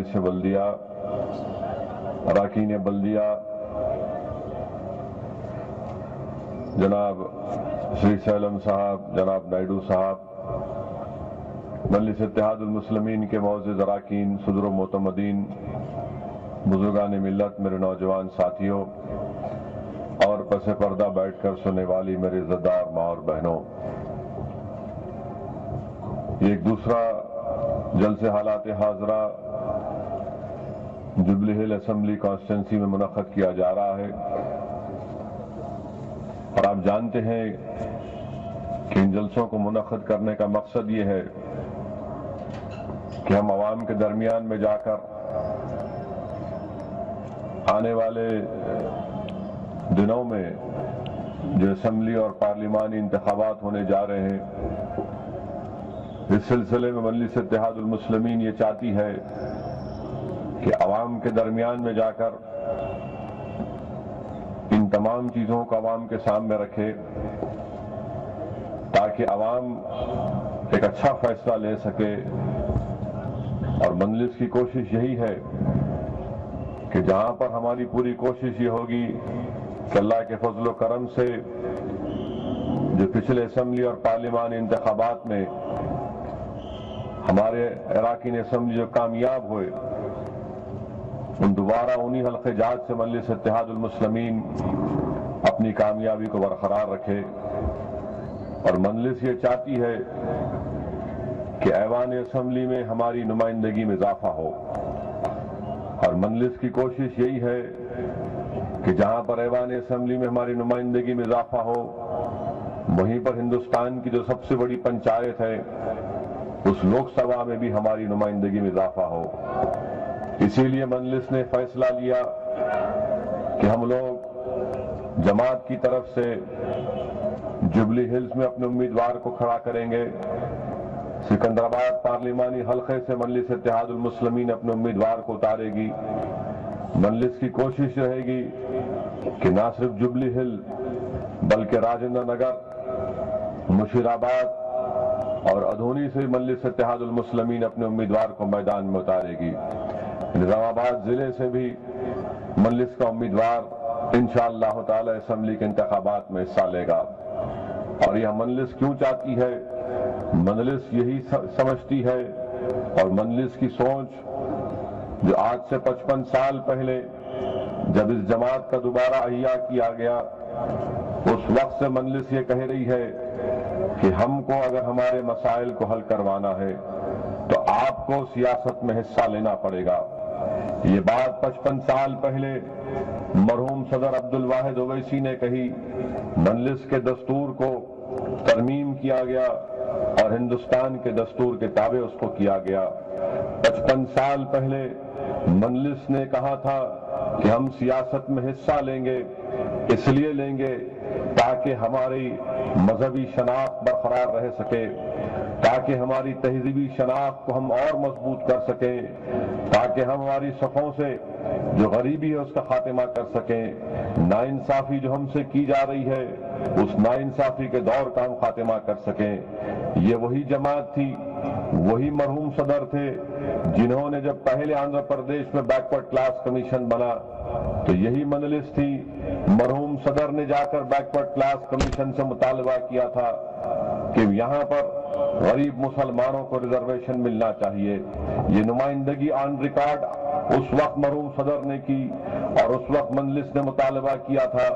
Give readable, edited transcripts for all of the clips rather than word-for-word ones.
مجلس بلدیہ، اراکین بلدیہ، جناب شری سیلم صاحب، جناب نائیڈو صاحب، مجلس اتحاد المسلمین کے معزز اراکین، صدر و معتمدین، بزرگان ملت، میرے نوجوان ساتھیوں اور پس پردہ بیٹھ کر سننے والی میرے عزتدار ماں اور بہنوں، یہ ایک دوسرا جلسہ حالات حاضرہ جوبلی ہل اسمبلی کانسٹیٹنسی میں منعقد کیا جا رہا ہے، اور آپ جانتے ہیں کہ ان جلسوں کو منعقد کرنے کا مقصد یہ ہے کہ ہم عوام کے درمیان میں جا کر آنے والے دنوں میں جو اسمبلی اور پارلیمانی انتخابات ہونے جا رہے ہیں، اس سلسلے میں مجلس اتحاد المسلمین یہ چاہتی ہے کہ عوام کے درمیان میں جا کر ان تمام چیزوں کو عوام کے سامنے رکھے تاکہ عوام ایک اچھا فیصلہ لے سکے۔ اور مجلس کی کوشش یہی ہے کہ جہاں پر ہماری پوری کوشش یہ ہوگی کہ اللہ کے فضل و کرم سے جو پچھلے اسمبلی اور پارلیمانی انتخابات میں ہمارے اراکین اسمبلی جو کامیاب ہوئے، ان دوبارہ انہی حلقے جات سے مجلس اتحاد المسلمین اپنی کامیابی کو برقرار رکھے۔ اور مجلس یہ چاہتی ہے کہ ایوان اسمبلی میں ہماری نمائندگی میں اضافہ ہو، اور مجلس کی کوشش یہی ہے کہ جہاں پر ایوان اسمبلی میں ہماری نمائندگی میں اضافہ ہو، وہیں پر ہندوستان کی جو سب سے بڑی پنچایت ہے اس لوک سبھا میں بھی ہماری نمائندگی میں اضافہ ہو۔ اسی لیے مجلس نے فیصلہ لیا کہ ہم لوگ جماعت کی طرف سے جوبلی ہلز میں اپنے امیدوار کو کھڑا کریں گے، سکندرآباد پارلیمانی حلقے سے مجلس اتحاد المسلمین اپنے امیدوار کو اتارے گی۔ مجلس کی کوشش رہے گی کہ نہ صرف جوبلی ہل بلکہ راجندر نگر، مشیر آباد اور ادھونی سے مجلس اتحاد المسلمین اپنے امیدوار کو میدان میں اتارے گی۔ نظام آباد ضلع سے بھی مجلس کا امیدوار انشاءاللہ تعالی اسمبلی کے انتخابات میں حصہ لے گا۔ اور یہ مجلس کیوں چاہتی ہے؟ مجلس یہی سمجھتی ہے، اور مجلس کی سوچ جو آج سے 55 سال پہلے جب اس جماعت کا دوبارہ احیاء کیا گیا، اس وقت سے مجلس یہ کہہ رہی ہے کہ ہم کو اگر ہمارے مسائل کو حل کروانا ہے تو آپ کو سیاست میں حصہ لینا پڑے گا۔ یہ بات 55 سال پہلے مرحوم صدر عبدالواحد اویسی نے کہی، مجلس کے دستور کو ترمیم کیا گیا اور ہندوستان کے دستور کے تابع اس کو کیا گیا۔ 55 سال پہلے مجلس نے کہا تھا کہ ہم سیاست میں حصہ لیں گے، اس لیے لیں گے تاکہ ہماری مذہبی شناخت برقرار رہ سکے، تاکہ ہماری تہذیبی شناخت کو ہم اور مضبوط کر سکیں، تاکہ ہم ہماری صفوں سے جو غریبی ہے اس کا خاتمہ کر سکیں، ناانصافی جو ہم سے کی جا رہی ہے اس ناانصافی کے دور کا ہم خاتمہ کر سکیں۔ یہ وہی جماعت تھی، وہی مرحوم صدر تھے جنہوں نے جب پہلے آندھرا پردیش میں بیکورڈ کلاس کمیشن بنا تو یہی مجلس تھی، مرحوم صدر نے جا کر بیکورڈ کلاس کمیشن سے مطالبہ کیا تھا کہ یہاں پر غریب مسلمانوں کو ریزرویشن ملنا چاہیے۔ یہ نمائندگی آن ریکارڈ اس وقت مرحوم صدر نے کی، اور اس وقت مجلس نے مطالبہ کیا تھا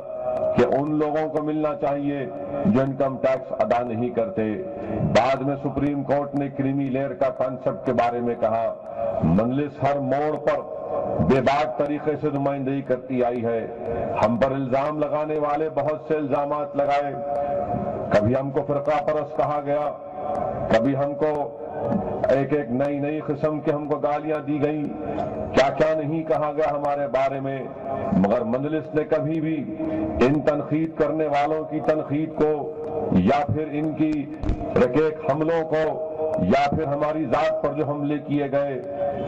کہ ان لوگوں کو ملنا چاہیے جو انکم ٹیکس ادا نہیں کرتے۔ بعد میں سپریم کورٹ نے کریمی لیئر کا کانسیپٹ کے بارے میں کہا۔ مجلس ہر موڑ پر بے باک طریقے سے نمائندگی کرتی آئی ہے۔ ہم پر الزام لگانے والے بہت سے الزامات لگائے، کبھی ہم کو فرقہ پرست کہا گیا، کبھی ہم کو ایک نئی قسم کے ہم کو گالیاں دی گئیں، کیا کیا نہیں کہا گیا ہمارے بارے میں، مگر مجلس نے کبھی بھی ان تنقید کرنے والوں کی تنقید کو یا پھر ان کی رکیک حملوں کو یا پھر ہماری ذات پر جو حملے کیے گئے،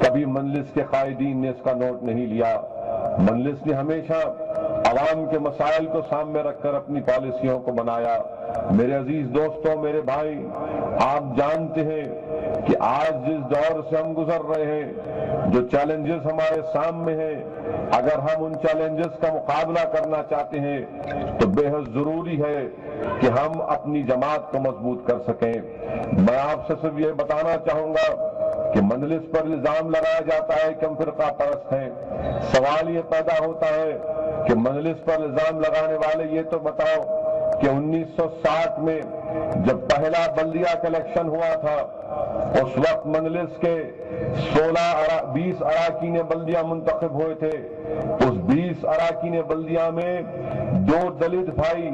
کبھی مجلس کے قائدین نے اس کا نوٹ نہیں لیا۔ مجلس نے ہمیشہ عوام کے مسائل کو سامنے رکھ کر اپنی پالیسیوں کو بنایا۔ میرے عزیز دوستوں، میرے بھائی، آپ جانتے ہیں کہ آج جس دور سے ہم گزر رہے ہیں، جو چیلنجز ہمارے سامنے ہیں، اگر ہم ان چیلنجز کا مقابلہ کرنا چاہتے ہیں تو بے حد ضروری ہے کہ ہم اپنی جماعت کو مضبوط کر سکیں۔ میں آپ سے صرف یہ بتانا چاہوں گا کہ مجلس پر الزام لگایا جاتا ہے کہ ہم فرقہ پرست ہیں۔ سوال یہ پیدا ہوتا ہے کہ مجلس پر الزام لگانے والے یہ تو بتاؤ کہ 1960 میں جب پہلا بلدیہ کا الیکشن ہوا تھا، اس وقت مجلس کے 20 اراکین بلدیہ منتخب ہوئے تھے۔ اس 20 اراکین بلدیہ میں 2 دلت بھائی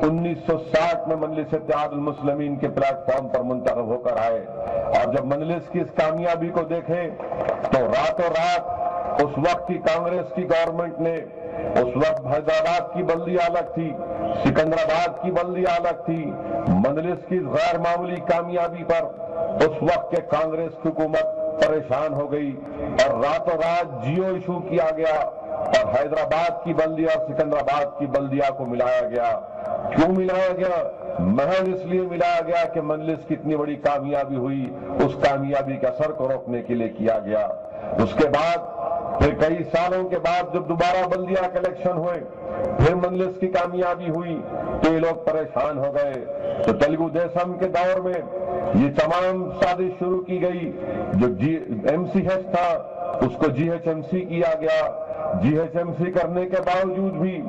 1960 میں مجلس اتحاد المسلمین کے پلیٹ فارم پر منتخب ہو کر آئے، اور جب مجلس کی اس کامیابی کو دیکھیں تو راتوں رات اس وقت کی کانگریس کی گورنمنٹ نے، اس وقت حیدرآباد کی بلدیہ الگ تھی، سکندرآباد کی بلدیہ الگ تھی، مجلس کی غیر معمولی کامیابی پر اس وقت کے کانگریس کی حکومت پریشان ہو گئی اور راتوں رات جیو ایشو کیا گیا اور حیدرآباد کی بلدیہ اور سکندرآباد کی بلدیہ کو ملایا گیا۔ کیوں ملایا گیا؟ محض اس لیے ملایا گیا کہ مجلس کی اتنی بڑی کامیابی ہوئی، اس کامیابی کے اثر کو روکنے کے لیے کیا گیا۔ اس کے بعد پھر کئی سالوں کے بعد جب دوبارہ بلدیہ کے الیکشن ہوئے، پھر مجلس کی کامیابی ہوئی تو یہ لوگ پریشان ہو گئے۔ تو تیلگو دیسم کے دور میں یہ تمام سازش شروع کی گئی، جو MCH تھا اس کو GHMC کیا گیا۔ GHMC کرنے کے باوجود بھی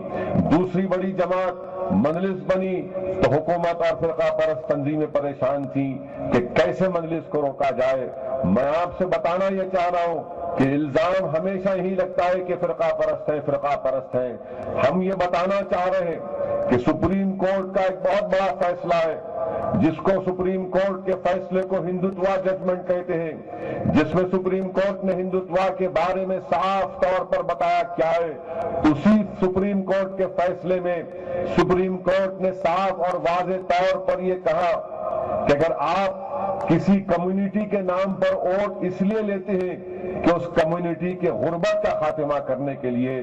دوسری بڑی جماعت مجلس بنی تو حکومت اور فرقہ پرست تنظیمیں پریشان تھیں کہ کیسے مجلس کو روکا جائے۔ میں آپ سے بتانا یہ چاہ رہا ہوں کہ الزام ہمیشہ یہی لگتا ہے کہ فرقہ پرست ہیں، فرقہ پرست ہیں۔ ہم یہ بتانا چاہ رہے ہیں کہ سپریم کورٹ کا ایک بہت بڑا فیصلہ ہے، جس کو سپریم کورٹ کے فیصلے کو ہندوتوا ججمنٹ کہتے ہیں، جس میں سپریم کورٹ نے ہندوتوا کے بارے میں صاف طور پر بتایا کیا ہے۔ اسی سپریم کورٹ کے فیصلے میں سپریم کورٹ نے صاف اور واضح طور پر یہ کہا کہ اگر آپ کسی کمیونٹی کے نام پر ووٹ اس لیے لیتے ہیں کہ اس کمیونٹی کے غربت کا خاتمہ کرنے کے لیے،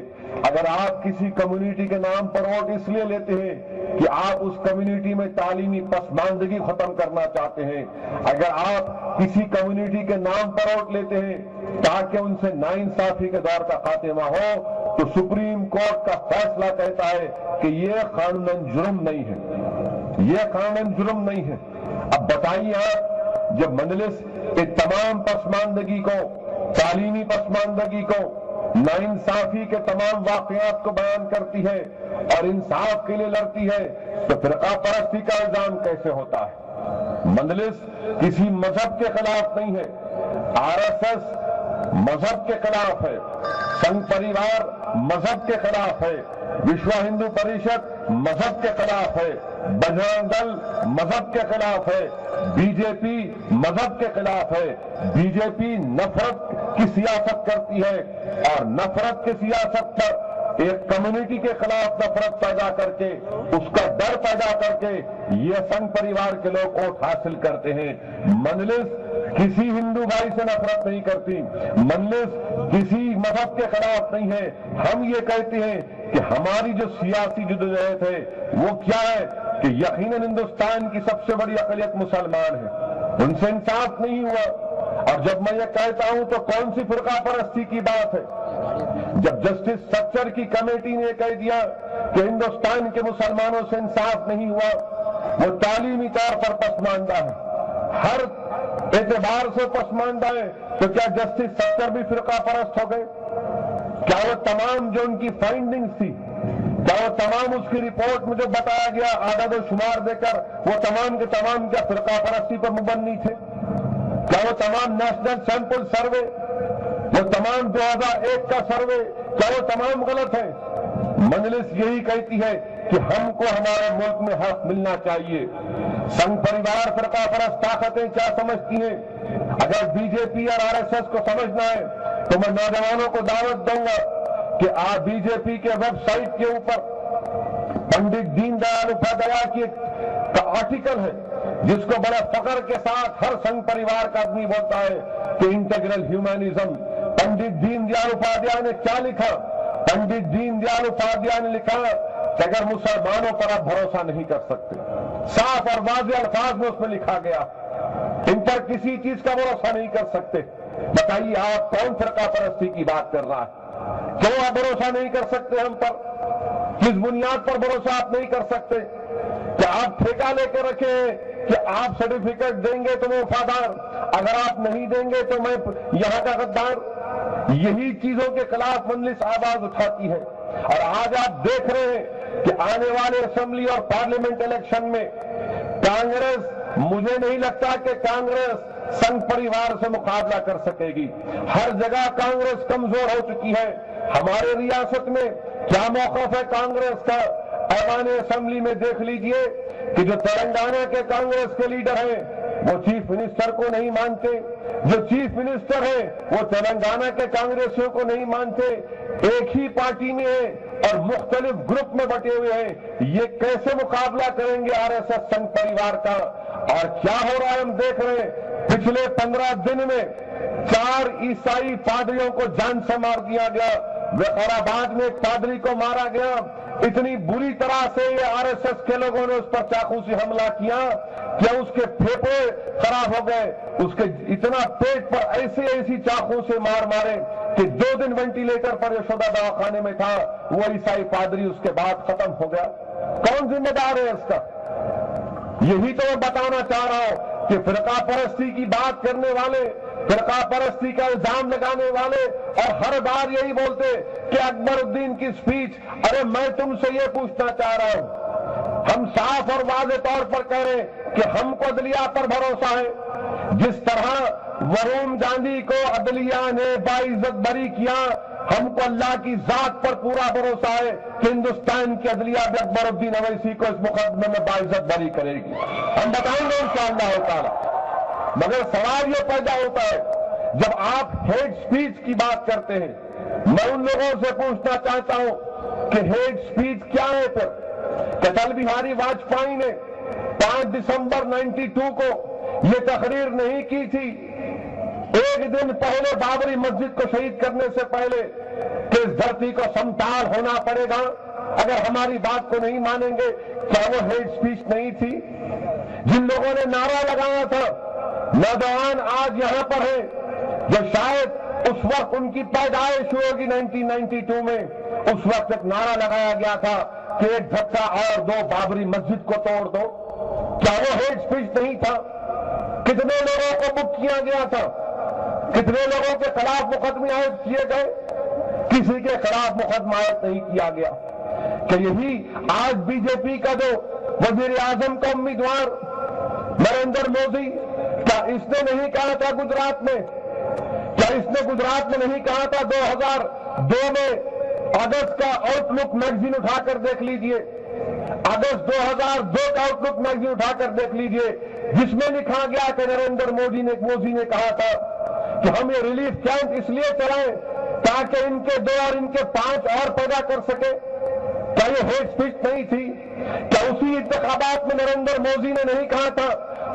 اگر آپ کسی کمیونٹی کے نام پر ووٹ اس لیے لیتے ہیں کہ آپ اس کمیونٹی میں تعلیمی پسماندگی ختم کرنا چاہتے ہیں، اگر آپ کسی کمیونٹی کے نام پر ووٹ لیتے ہیں تاکہ ان سے ناانصافی کے دور کا خاتمہ ہو، تو سپریم کورٹ کا فیصلہ کہتا ہے کہ یہ قانوناً جرم نہیں ہے، یہ قانوناً جرم نہیں ہے۔ اب بتائیے آپ، جب مجلس اس تمام پسماندگی کو، تعلیمی پسماندگی کو، ناانصافی کے تمام واقعات کو بیان کرتی ہے اور انصاف کے لیے لڑتی ہے، تو فرقہ پرستی کا الزام کیسے ہوتا ہے؟ مجلس کسی مذہب کے خلاف نہیں ہے، RSS مذہب کے خلاف ہے، سنگھ پریوار مذہب کے خلاف ہے، وشوا ہندو پریشد مذہب کے خلاف ہے، بجرنگ دل مذہب کے خلاف ہے، BJP مذہب کے خلاف ہے۔ BJP نفرت کی سیاست کرتی ہے اور نفرت کی سیاست پر ایک کمیونٹی کے خلاف نفرت پیدا کر کے، اس کا ڈر پیدا کر کے یہ سنگھ پریوار کے لوگ ووٹ حاصل کرتے ہیں۔ مجلس کسی ہندو بھائی سے نفرت نہیں کرتی، مجلس کسی مذہب کے خلاف نہیں ہے۔ ہم یہ کہتے ہیں کہ ہماری جو سیاسی جدوجہد ہے وہ کیا ہے کہ یقیناً ہندوستان کی سب سے بڑی اقلیت مسلمان ہے، ان سے انصاف نہیں ہوا۔ اور جب میں یہ کہتا ہوں تو کون سی فرقہ پرستی کی بات ہے؟ جب جسٹس سچر کی کمیٹی نے کہہ دیا کہ ہندوستان کے مسلمانوں سے انصاف نہیں ہوا، وہ تعلیمی طور پر پسماندہ ہے، ہر اعتبار سے پسماندہ ہے، تو کیا جسٹس سچر بھی فرقہ پرست ہو گئے؟ کیا وہ تمام جو ان کی فائنڈنگز تھی، کیا وہ تمام اس کی رپورٹ میں جو بتایا گیا اعداد و شمار دے کر، وہ تمام کے تمام کیا فرقہ پرستی پر مبنی تھے؟ کیا وہ تمام نیشنل سیمپل سروے، وہ تمام 2001 کا سروے، کیا وہ تمام غلط ہیں؟ مجلس یہی کہتی ہے کہ ہم کو ہمارے ملک میں حق ملنا چاہیے۔ سنگھ پریوار فرقہ پرست طاقتیں کیا سمجھتی ہیں؟ اگر BJP اور RSS کو سمجھنا ہے تو میں نوجوانوں کو دعوت دوں گا کہ آپ BJP کے ویب سائٹ کے اوپر پنڈت دین دیال اپادھیائے کی ایک آرٹیکل ہے جس کو بڑے فخر کے ساتھ ہر سنگھ پریوار کا آدمی بولتا ہے کہ انٹیگرل ہیومنزم۔ پنڈت دین دیال اپادھیائے نے کیا لکھا؟ پنڈت دین دیال اپادھیائے نے لکھا کہ اگر مسلمانوں پر آپ بھروسہ نہیں کر سکتے، صاف اور واضح الفاظ میں اس میں لکھا گیا، ان پر کسی چیز کا بھروسہ نہیں کر سکتے، بتائیے آپ کون فرقہ پرستی کی بات کر رہا ہے؟ کیوں آپ بھروسہ نہیں کر سکتے ہم پر؟ کس بنیاد پر بھروسہ آپ نہیں کر سکتے؟ کہ آپ ٹھیکہ لے کے رکھے ہیں کہ آپ سرٹیفکیٹ دیں گے تو میں وفادار، اگر آپ نہیں دیں گے تو میں یہاں کا غدار؟ یہی چیزوں کے خلاف مجلس آواز اٹھاتی ہے۔ اور آج آپ دیکھ رہے ہیں کہ آنے والے اسمبلی اور پارلیمنٹ الیکشن میں کانگریس، مجھے نہیں لگتا کہ کانگریس سنگھ پریوار سے مقابلہ کر سکے گی۔ ہر جگہ کانگریس کمزور ہو چکی ہے۔ ہمارے ریاست میں کیا موقف ہے کانگریس کا؟ ایوان اسمبلی میں دیکھ لیجئے کہ جو تلنگانہ کے کانگریس کے لیڈر ہیں وہ چیف منسٹر کو نہیں مانتے، جو چیف منسٹر ہیں وہ تلنگانہ کے کانگریسیوں کو نہیں مانتے، ایک ہی پارٹی میں ہیں اور مختلف گروپ میں بٹے ہوئے ہیں۔ یہ کیسے مقابلہ کریں گے آر ایس ایس سنگھ پریوار کا؟ اور کیا ہو رہا ہے ہم دیکھ رہے ہیں، پچھلے 15 دن میں 4 عیسائی پادریوں کو جان سے مار دیا گیا، وقار میں ایک پادری کو مارا گیا۔ اتنی بری طرح سے یہ آر ایس ایس کے لوگوں نے اس پر چاقو سے حملہ کیا کہ اس کے پھیپھڑے خراب ہو گئے، اس کے اتنا پیٹ پر ایسی چاقو سے مارے کہ 2 دن وینٹیلیٹر پر یشودا دواخانے میں تھا وہ عیسائی پادری، اس کے بعد ختم ہو گیا۔ کون ذمہ دار ہے اس کا؟ یہی تو میں بتانا چاہ رہا ہوں کہ فرقہ پرستی کی بات کرنے والے، فرقہ پرستی کا الزام لگانے والے اور ہر بار یہی بولتے کہ اکبر الدین کی سپیچ، ارے میں تم سے یہ پوچھنا چاہ رہا ہوں، ہم صاف اور واضح طور پر کہہ رہے ہیں کہ ہم کو عدلیہ پر بھروسہ ہے۔ جس طرح ورون گاندھی کو عدلیہ نے باعزت بری کیا، ہم کو اللہ کی ذات پر پورا بھروسہ ہے کہ ہندوستان کی عدلیہ بھی اکبر الدین اویسی کو اس مقدمے میں باعزت بری کرے گی۔ ہم بتائیں گے انشاءاللہ تعالی۔ مگر سوال یہ پیدا ہوتا ہے جب آپ ہیٹ سپیچ کی بات کرتے ہیں، میں ان لوگوں سے پوچھنا چاہتا ہوں کہ ہیٹ سپیچ کیا ہے پھر؟ اٹل بہاری واجپئی نے 5 دسمبر 92 کو یہ تقریر نہیں کی تھی، ایک دن پہلے بابری مسجد کو شہید کرنے سے پہلے، کہ اس دھرتی کو سمتال ہونا پڑے گا اگر ہماری بات کو نہیں مانیں گے؟ کیا وہ ہیٹ سپیچ نہیں تھی؟ جن لوگوں نے نعرہ لگایا تھا، نوجوان آج یہاں پر ہیں جو شاید اس وقت ان کی پیدائش ہوگی 1992 میں، اس وقت ایک نعرہ لگایا گیا تھا کہ ایک دھکا اور دو، بابری مسجد کو توڑ دو۔ کیا وہ ہیٹ سپیچ نہیں تھا؟ کتنے لوگوں کو بک کیا گیا تھا؟ کتنے لوگوں کے خلاف مقدمے عائد کیے گئے؟ کسی کے خلاف مقدمہ عائد نہیں کیا گیا۔ کہ یہی آج بی جے پی کا جو وزیر اعظم کا امیدوار نریندر مودی، کیا اس نے نہیں کہا تھا گجرات میں، کیا اس نے گجرات میں نہیں کہا تھا 2002 میں؟ اگست کا آؤٹ لک میگزین اٹھا کر دیکھ لیجئے، اگست 2002 کا آؤٹ لک میگزین اٹھا کر دیکھ لیجئے، جس میں لکھا گیا کہ نریندر مودی نے کہا تھا کہ ہم یہ ریلیف کیمپ اس لیے چلائیں تاکہ ان کے 2 اور ان کے 5 اور پیدا کر سکے۔ کیا یہ ہیٹ سپیچ نہیں تھی؟ کیا اسی انتخابات میں نریندر مودی نے نہیں کہا تھا؟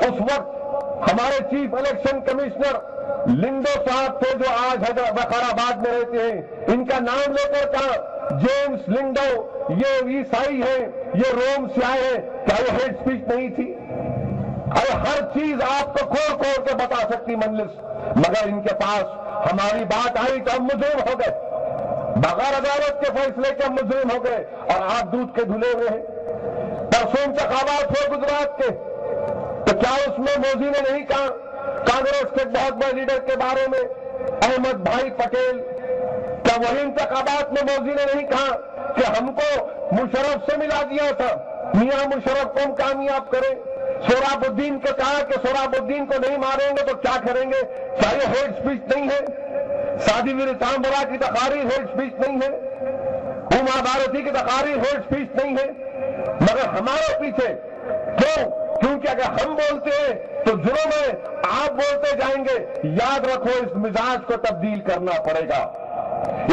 اس وقت ہمارے چیف الیکشن کمشنر لنڈو صاحب تھے جو آج وقار آباد میں رہتے ہیں، ان کا نام لے کر کہا جیمز لنڈو یہ عیسائی ہیں، یہ روم سے آئے ہیں۔ کیا یہ ہیٹ سپیچ نہیں تھی؟ ارے ہر چیز آپ کو کھول کھول کے بتا سکتی مجلس، مگر ان کے پاس ہماری بات آئی تو ہم مجرم ہو گئے، بغیر عدالت کے فیصلے کے ہم مجرم ہو گئے اور آپ دودھ کے دھلے ہوئے ہیں۔ پرسوں انتخابات ہوئے گجرات کے، تو کیا اس میں مودی نے نہیں کہا کانگریس کے بہت بڑے لیڈر کے بارے میں، احمد بھائی پٹیل؟ کیا وہی انتخابات میں مودی نے نہیں کہا کہ ہم کو مشرف سے ملا دیا تھا، میاں مشرف کو ہم کامیاب کریں؟ سوراب الدین کو کہا کہ سوراب الدین کو نہیں ماریں گے تو کیا کریں گے؟ کیا یہ ہیٹ سپیچ نہیں ہے؟ سادی ویرتامبرا کی تقاریر ہیٹ سپیچ نہیں ہے؟ اما بھارتی کی تقاریر ہیٹ سپیچ نہیں ہے؟ مگر ہمارے پیچھے کیوں؟ کیونکہ اگر ہم بولتے ہیں تو جرم ہے، آپ بولتے جائیں گے۔ یاد رکھو اس مزاج کو تبدیل کرنا پڑے گا،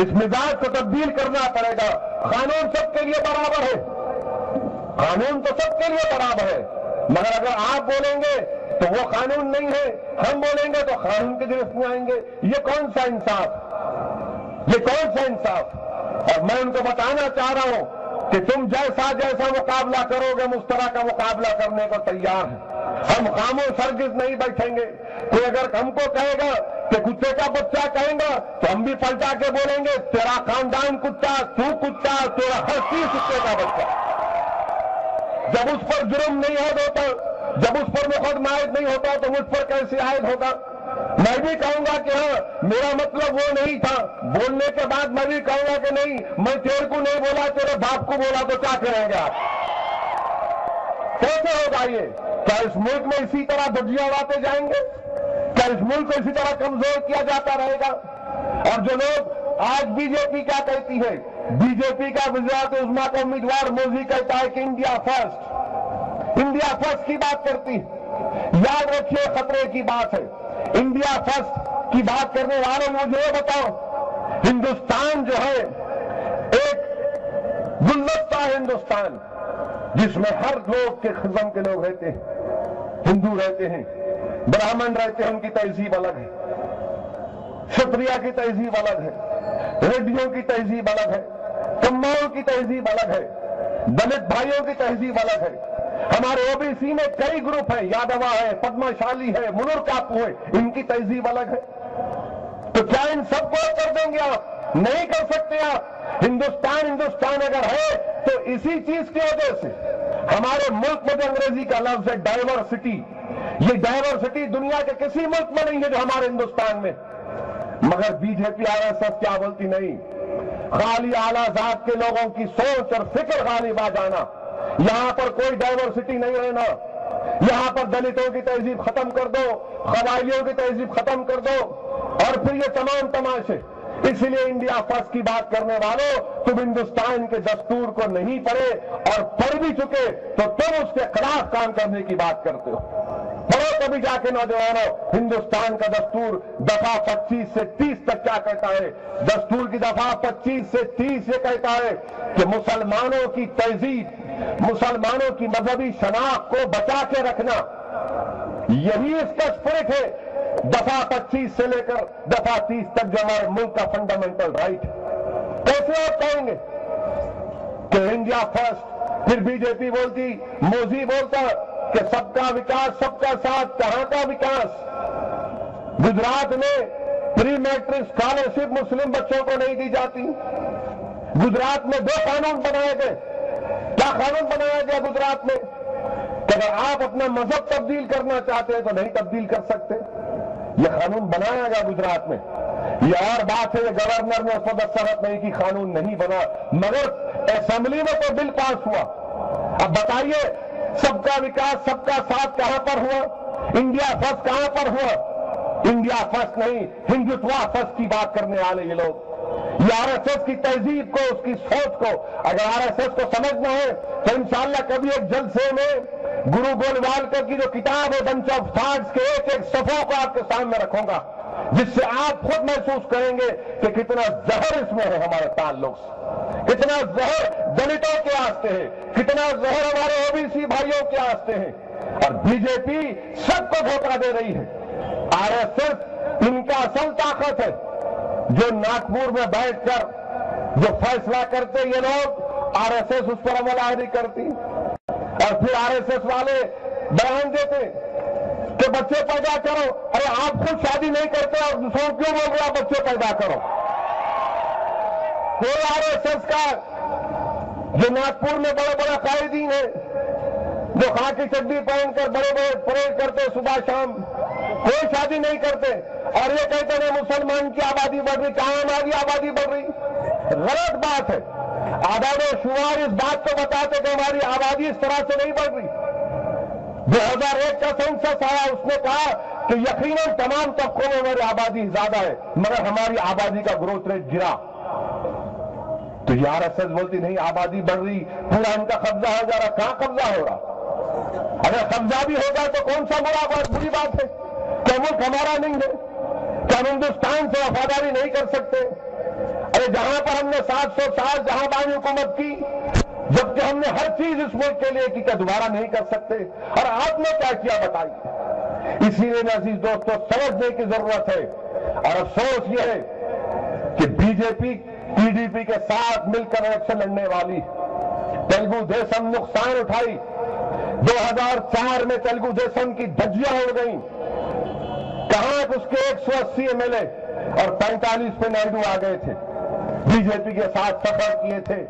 اس مزاج کو تبدیل کرنا پڑے گا۔ قانون سب کے لیے برابر ہے، قانون تو سب کے لیے برابر ہے، مگر اگر آپ بولیں گے تو وہ قانون نہیں ہے، ہم بولیں گے تو قانون کی گرفت میں آئیں گے۔ یہ کون سا انصاف؟ یہ کون سا انصاف؟ اور میں ان کو بتانا چاہ رہا ہوں کہ تم جیسا مقابلہ کرو گے، مشترکہ مقابلہ کرنے کو تیار ہیں۔ ہم خاموش ہرگز نہیں بیٹھیں گے۔ کوئی اگر ہم کو کہے گا کہ کتے کا بچہ کہیں گا تو ہم بھی پلٹا کے بولیں گے تیرا خاندان کتا، تو کتا، تیرا ہر چیز کتے کا بچہ۔ جب اس پر جرم نہیں عائد ہوتا، جب اس پر مقدمہ عائد نہیں ہوتا تو مجھ پر کیسے عائد ہوگا؟ میں بھی کہوں گا کہ ہاں میرا مطلب وہ نہیں تھا، بولنے کے بعد میں بھی کہوں گا کہ نہیں میں تیرے کو نہیں بولا، تیرے باپ کو بولا، تو کیا کریں گے آپ؟ کیسے ہوگا یہ؟ کیا اس ملک میں اسی طرح دھجیاں اڑاتے جائیں گے؟ کیا اس ملک کو اسی طرح کمزور کیا جاتا رہے گا؟ اور جو لوگ آج بی جے پی کیا کہتی ہے، بی جے پی کا وزارت عظمیٰ کا امیدوار موذی کہتا ہے کہ انڈیا فرسٹ، انڈیا فرسٹ کی بات کرتی ہے۔ یاد رکھیے خطرے کی بات ہے۔ انڈیا فرسٹ کی بات کرنے والوں مجھے یہ بتاؤ، ہندوستان جو ہے ایک گلدستہ ہندوستان جس میں ہر لوگ کے قسم کے لوگ رہتے ہیں، ہندو رہتے ہیں، برہمن رہتے ہیں، ان کی تہذیب الگ ہے، ಕ್ಷತ್ರಿಯ کی تہذیب الگ ہے، ریڈیوں کی تہذیب الگ ہے، کماؤں کی تہذیب الگ ہے، دلت بھائیوں کی تہذیب الگ ہے۔ ہمارے او بی سی میں کئی گروپ ہیں، یادوا ہے، پدما شالی ہے، منور کاپو ہے، ان کی تہذیب الگ ہے۔ تو کیا ان سب کو کر دیں گے آپ؟ نہیں کر سکتے آپ۔ ہندوستان اگر ہے تو اسی چیز کی وجہ سے ہمارے ملک میں جو انگریزی کا لفظ ہے ڈائیورسٹی، یہ ڈائیورسٹی دنیا کے کسی ملک میں نہیں ہے جو ہمارے ہندوستان میں۔ مگر B J P R S S کیا بولتی نہیں، خالی اعلیٰ ذات کے لوگوں کی سوچ اور فکر غالب آ جانا، یہاں پر کوئی ڈائیورسٹی نہیں رہنا، یہاں پر دلتوں کی تہذیب ختم کر دو، قبائلیوں کی تہذیب ختم کر دو، اور پھر یہ تمام تماشے۔ اس لیے انڈیا فرسٹ کی بات کرنے والوں، تم ہندوستان کے دستور کو نہیں پڑھے، اور پڑھ بھی چکے تو تم اس کے خلاف کام کرنے کی بات کرتے ہو۔ پڑھو کبھی جا کے نوجوانوں، ہندوستان کا دستور دفعہ 25 سے 30 تک کیا کہتا ہے؟ دستور کی دفعہ 25 سے 30 یہ کہتا ہے کہ مسلمانوں کی تہذیب، مسلمانوں کی مذہبی شناخت کو بچا کے رکھنا، یہی اس کا اسپرٹ ہے۔ دفعہ 25 سے لے کر دفعہ 30 تک جو ہمارے ملک کا فنڈامنٹل رائٹ ہے۔ کیسے آپ کہیں گے کہ انڈیا فرسٹ؟ پھر بی جے پی بولتی، موذی بولتا کہ سب کا وکاس، سب کا ساتھ، کہاں کا وکاس؟ گجرات میں پری میٹرک اسکالرشپ مسلم بچوں کو نہیں دی جاتی۔ گجرات میں 2 قانون بنائے گئے۔ کیا قانون بنایا گیا گجرات میں؟ کہ اگر آپ اپنا مذہب تبدیل کرنا چاہتے ہیں تو نہیں تبدیل کر سکتے، یہ قانون بنایا گیا گجرات میں۔ یہ اور بات ہے، یہ گورنر نے اس پر دستخط نہیں کی، قانون نہیں بنا، مگر اسمبلی میں تو بل پاس ہوا۔ اب بتائیے سب کا وکاس، سب کا ساتھ کہاں پر ہوا؟ انڈیا فرسٹ کہاں پر ہوا؟ انڈیا فرسٹ نہیں، ہندوتوا فرسٹ کی بات کرنے والے یہ لوگ۔ یہ آر ایس ایس کی تہذیب کو، اس کی سوچ کو اگر آر ایس ایس کو سمجھنا ہے تو انشاءاللہ کبھی ایک جلسے میں گرو گولوالکر کی جو کتاب ہے بنچ آف تھاٹس کے ایک ایک صفحوں کو آپ کے سامنے رکھوں گا، جس سے آپ خود محسوس کریں گے کہ کتنا زہر اس میں ہے ہمارے تعلق سے، کتنا زہر دلتوں کے واسطے ہے، کتنا زہر ہمارے او بی سی بھائیوں کے واسطے ہے۔ اور بی جے پی سب کو دھوکہ دے رہی ہے۔ آر ایس ایس ان کا اصل طاقت ہے، جو ناگپور میں بیٹھ کر جو فیصلہ کرتے یہ لوگ، آر ایس ایس اس پر عمل آوری کرتی، اور پھر آر ایس ایس والے بیان دیتے کہ بچے پیدا کرو۔ ارے آپ خود شادی نہیں کرتے اور دوسروں کیوں بول رہے آپ بچے پیدا کرو؟ کوئی آر ایس ایس کا جو ناگپور میں بڑے بڑے قائدین ہیں، جو خاکی چڈی پہن کر بڑے بڑے پریڈ کرتے صبح شام، کوئی شادی نہیں کرتے، اور یہ کہتے ہیں مسلمان کی آبادی بڑھ رہی، کہاں ہماری آبادی بڑھ رہی؟ غلط بات ہے۔ اعداد و شمار اس بات کو بتاتے کہ ہماری آبادی اس طرح سے نہیں بڑھ رہی۔ 2001 کا سینسس آیا، اس نے کہا کہ یقیناً تمام طبقوں میں ہماری آبادی زیادہ ہے، مگر ہماری آبادی کا گروتھ ریٹ گرا۔ تو یہ آر ایس ایس بولتی نہیں آبادی بڑھ رہی، پورا ان کا قبضہ ہو جا رہا۔ کہاں قبضہ ہو رہا؟ اگر قبضہ بھی ہو جائے تو کون سا بری بات ہے؟ کیا ملک ہمارا نہیں ہے؟ کیا ہم ہندوستان سے وفاداری نہیں کر سکتے؟ ارے جہاں پر ہم نے 700 سال جہاں بانی حکومت کی، جبکہ ہم نے ہر چیز اس ملک کے لیے کی، کیا دوبارہ نہیں کر سکتے؟ اور آپ نے کیا کیا بتائیے؟ اسی لیے عزیز دوستوں سمجھنے کی ضرورت ہے، اور افسوس یہ ہے کہ B J P T D P کے ساتھ مل کر الیکشن لڑنے والی تیلگو دیشم نقصان اٹھائی۔ 2004 میں تیلگو دیشم کی دھجیاں اڑ گئیں، کہاں اس کے 180 MLA اور 45 پہ نائیڈو آ گئے تھے، بی جے پی کے ساتھ سفر کیے تھے،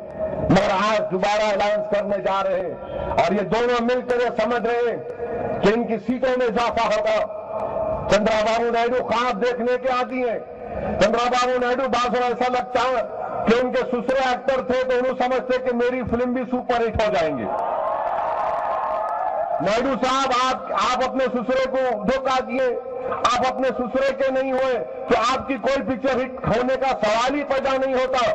مگر آج دوبارہ الائنس کرنے جا رہے ہیں اور یہ دونوں مل کر یہ سمجھ رہے ہیں کہ ان کی سیٹوں میں اضافہ ہوگا۔ چندرا بابو نائیڈو خواب دیکھنے کے عادی ہیں۔ چندرا بابو نائیڈو بعض ایسا لگتا ہے کہ ان کے سسرے ایکٹر تھے تو انہوں سمجھتے کہ میری فلم بھی سپر ہٹ ہو جائیں گے۔ نائیڈو صاحب آپ اپنے سسرے کو دھوکہ دیے، آپ اپنے سسرے کے نہیں ہوئے تو آپ کی کوئی پکچر ہٹ ہونے کا سوال ہی پیدا نہیں ہوتا۔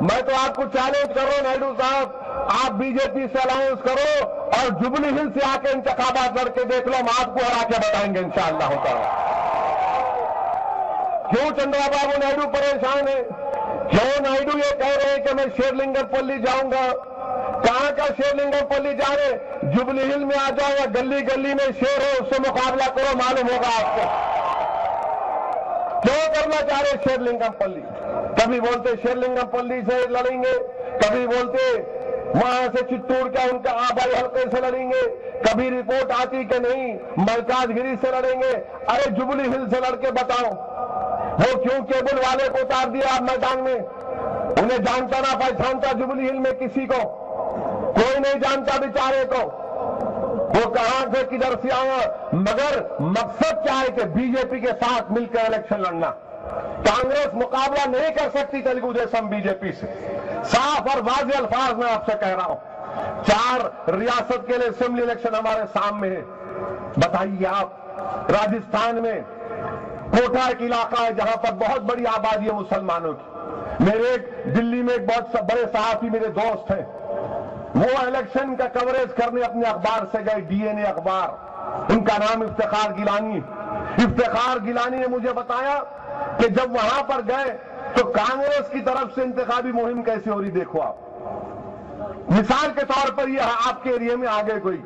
میں تو آپ کو چیلنج کر رہا ہوں نائیڈو صاحب، آپ بی جے پی سے الائنس کرو اور جبلی ہل سے آ کے انتخابات لڑ کے دیکھ لو، ہم آپ کو ہرا کے بتائیں گے انشاءاللہ تعالی۔ کیوں چندرا بابو نائیڈو پریشان ہے؟ کیوں نائیڈو یہ کہہ رہے ہیں کہ میں شیر لنگر پلی جاؤں گا؟ کہاں کا شیر لنگر پلی جا رہے؟ جبلی ہل میں آ جاؤ یا گلی گلی میں شیر ہو اس سے مقابلہ کرو، معلوم ہوگا آپ کو۔ کیوں کرنا چاہ رہے شیر لنگم پلی؟ کبھی بولتے شیر لنگم پلی سے لڑیں گے، کبھی بولتے وہاں سے چتور کا ان کا آبائی حلقے سے لڑیں گے، کبھی رپورٹ آتی کہ نہیں ملکاج گری سے لڑیں گے۔ ارے جبلی ہل سے لڑ کے بتاؤ، وہ کیوں کیبل والے کو اتار دیا آپ میدان میں؟ انہیں جانتا نہ پہچانتا جبلی ہل میں کسی کو، کوئی نہیں جانتا بیچارے کو، وہ کہاں سے کدھر سے آیا، مگر مقصد کیا ہے کہ بی جے پی کے ساتھ مل کر الیکشن لڑنا۔ کانگریس مقابلہ نہیں کر سکتی تیلگو دیشم بی جے پی سے، صاف اور واضح الفاظ میں آپ سے کہہ رہا ہوں۔ 4 ریاست کے لیے اسمبلی الیکشن ہمارے سامنے ہے۔ بتائیے آپ، راجستھان میں کوٹا ایک علاقہ ہے جہاں پر بہت بڑی آبادی ہے مسلمانوں کی۔ میرے دلی میں ایک بہت بڑے صحافی میرے دوست ہیں، وہ الیکشن کا کوریج کرنے اپنے اخبار سے گئے، ڈی این اے اخبار، ان کا نام افتخار گیلانی۔ افتخار گیلانی نے مجھے بتایا کہ جب وہاں پر گئے تو کانگریس کی طرف سے انتخابی مہم کیسے ہو رہی دیکھو آپ۔ مثال کے طور پر یہ آپ کے ایریے میں آگے کوئی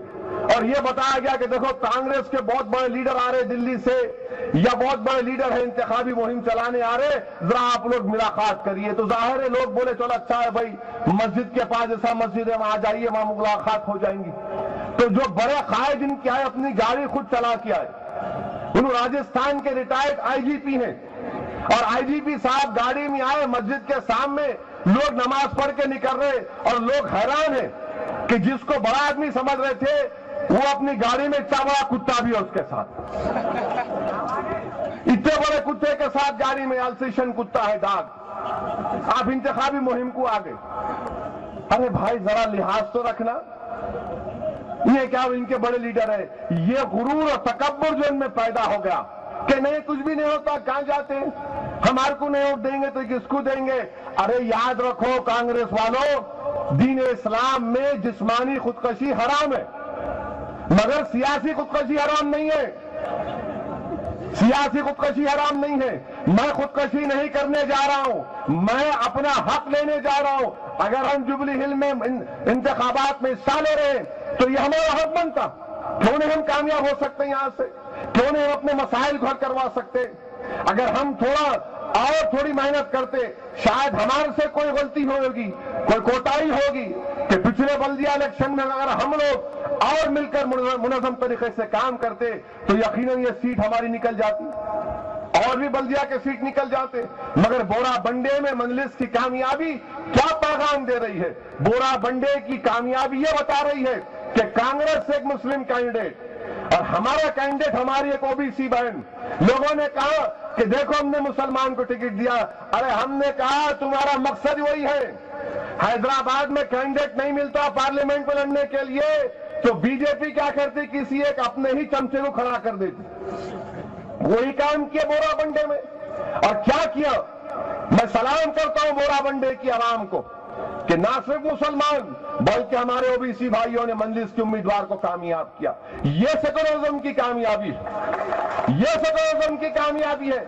اور یہ بتایا گیا کہ دیکھو کانگریس کے بہت بڑے لیڈر آ رہے دلی سے یا بہت بڑے لیڈر ہیں انتخابی مہم چلانے آ رہے، ذرا آپ لوگ ملاقات کریے۔ تو ظاہر ہے لوگ بولے چلو اچھا ہے بھائی، مسجد کے پاس جیسا مسجد ہے وہاں جائیے، وہاں ملاقات ہو جائیں گی۔ تو جو بڑے قائد ان کے آئے اپنی گاڑی خود چلا کے آئے، انہوں راجستھان کے ریٹائرڈ آئی جی پی ہیں، اور آئی جی پی صاحب گاڑی میں آئے، مسجد کے سامنے لوگ نماز پڑھ کے نکل رہے اور لوگ حیران ہیں کہ جس کو بڑا آدمی سمجھ رہے تھے وہ اپنی گاڑی میں اتنا بڑا کتا بھی ہے اس کے ساتھ، اتنے بڑے کتے کے ساتھ گاڑی میں، السیشن کتا ہے ڈاگ۔ آپ انتخابی مہم کو آگے، ارے بھائی ذرا لحاظ تو رکھنا۔ یہ کیا ان کے بڑے لیڈر ہیں، یہ غرور اور تکبر جو ان میں پیدا ہو گیا کہ نہیں کچھ بھی نہیں ہوتا، کہاں جاتے ہیں، ہمارے کو نہیں ووٹ دیں گے تو کس کو دیں گے؟ ارے یاد رکھو کانگریس والوں، دین اسلام میں جسمانی خودکشی حرام ہے، مگر سیاسی خودکشی حرام نہیں ہے۔ سیاسی خودکشی حرام نہیں ہے۔ میں خودکشی نہیں کرنے جا رہا ہوں، میں اپنا حق لینے جا رہا ہوں۔ اگر ہم جبلی ہل میں انتخابات میں حصہ لے رہے ہیں تو یہ ہمارا حق بنتا، کیوں نہیں ہم کامیاب ہو سکتے یہاں سے؟ کیوں نہیں ہم اپنے مسائل کو حل کروا سکتے؟ اگر ہم تھوڑی محنت کرتے، شاید ہمارے سے کوئی غلطی ہوگی، کوئی کوتاہی ہوگی کہ پچھلے بلدیہ الیکشن میں اگر ہم لوگ اور مل کر منظم طریقے سے کام کرتے تو یقیناً یہ سیٹ ہماری نکل جاتی، اور بھی بلدیہ کے سیٹ نکل جاتے۔ مگر بورا بنڈے میں مجلس کی کامیابی کیا پیغام دے رہی ہے؟ بورا بنڈے کی کامیابی یہ بتا رہی ہے کہ کانگریس سے ایک مسلم کینڈیڈیٹ اور ہمارا کینڈیڈیٹ ہماری ایک او بی سی بہن، لوگوں نے کہا کہ دیکھو ہم نے مسلمان کو ٹکٹ دیا۔ ارے ہم نے کہا تمہارا مقصد وہی ہے، حیدرآباد میں کینڈیڈیٹ نہیں ملتا پارلیمنٹ کو لڑنے کے لیے تو بی جے پی کیا کرتی، کسی ایک اپنے ہی چمچے کو کھڑا کر دیتی۔ وہی کام کیا بورا بنڈے میں، اور کیا کیا؟ میں سلام کرتا ہوں بورا بنڈے کی عوام کو کہ نہ صرف مسلمان بلکہ ہمارے او بی سی بھائیوں نے مجلس کے امیدوار کو کامیاب کیا۔ یہ سیکولرزم کی کامیابی ہے، یہ سیکولرزم کی کامیابی ہے۔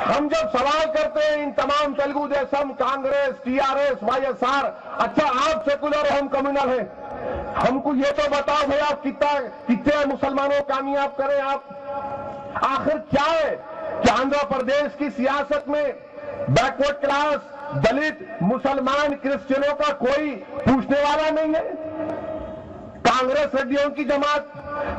ہم جب سوال کرتے ہیں ان تمام Telugu Desam, Congress, T R S, Y S R, اچھا آپ سیکولر ہیں ہم کمیونل ہیں، ہم کو یہ تو بتاؤ بھائی آپ کتنے مسلمانوں کو کامیاب کریں آپ؟ آخر کیا ہے کہ آندھرا پردیش کی سیاست میں بیکورڈ کلاس، دلت، مسلمان، کرسچنوں کا کوئی پوچھنے والا نہیں ہے؟ کانگریس ریڈیوں کی جماعت،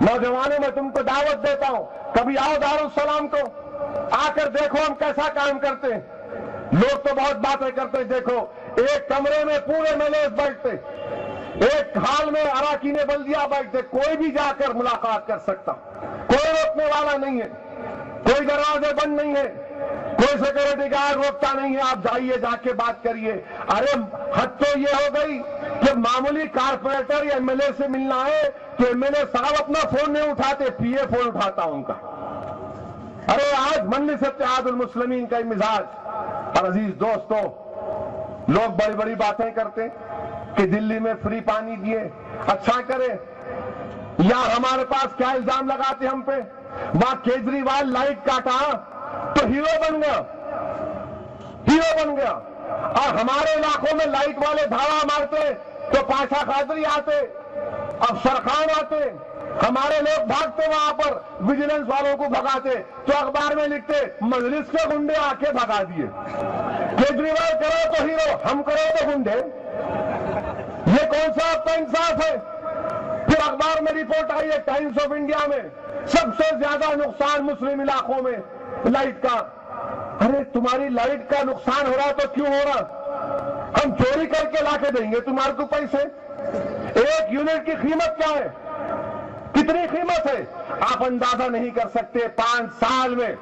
نوجوانوں میں تم کو دعوت دیتا ہوں، کبھی آؤ دارالسلام کو، آ کر دیکھو ہم کیسا کام کرتے ہیں۔ لوگ تو بہت باتیں کرتے ہیں، دیکھو ایک کمرے میں پورے ملیز بیٹھتے، ایک ہال میں اراکین بلدیہ بیٹھتے، کوئی بھی جا کر ملاقات کر سکتا، کوئی روکنے والا نہیں ہے، کوئی دروازے بند نہیں ہے، کوئی سیکورٹی گارڈ روکتا نہیں ہے، آپ جائیے جا کے بات کریے۔ ارے حد تو یہ ہو گئی کہ معمولی کارپوریٹر یا ایم ایل اے سے ملنا ہے تو ایم ایل اے صاحب اپنا فون نہیں اٹھاتے، پی اے فون اٹھاتا ان کا۔ ارے آج مجلس اتحاد المسلمین کا مزاج۔ اور عزیز دوستو، لوگ بڑی بڑی باتیں کرتے کہ دلی میں فری پانی دیے، اچھا کرے، یا ہمارے پاس کیا الزام لگاتے ہم پہ، وہاں کیجریوال لائٹ کاٹا تو ہیرو بن گیا، ہیرو بن گیا، اور ہمارے علاقوں میں لائٹ والے دھاوا مارتے تو پاشا قادری آتے، افسر خان آتے، ہمارے لوگ بھاگتے وہاں پر، ویجیلنس والوں کو بھگاتے تو اخبار میں لکھتے مجلس کے گنڈے آ کے بھگا دیے۔ کیجریوال کرو تو ہیرو، ہم کرو تو گنڈے، یہ کون سا آپ کا انصاف ہے؟ پھر اخبار میں رپورٹ آئی ہے ٹائمز آف انڈیا میں، سب سے زیادہ نقصان مسلم علاقوں میں لائٹ کا۔ ارے تمہاری لائٹ کا نقصان ہو رہا تو کیوں ہو رہا؟ ہم چوری کر کے لا کے دیں گے تمہارے کو پیسے؟ ایک یونٹ کی قیمت کیا ہے؟ کتنی قیمت ہے؟ آپ اندازہ نہیں کر سکتے۔ 5 سال میں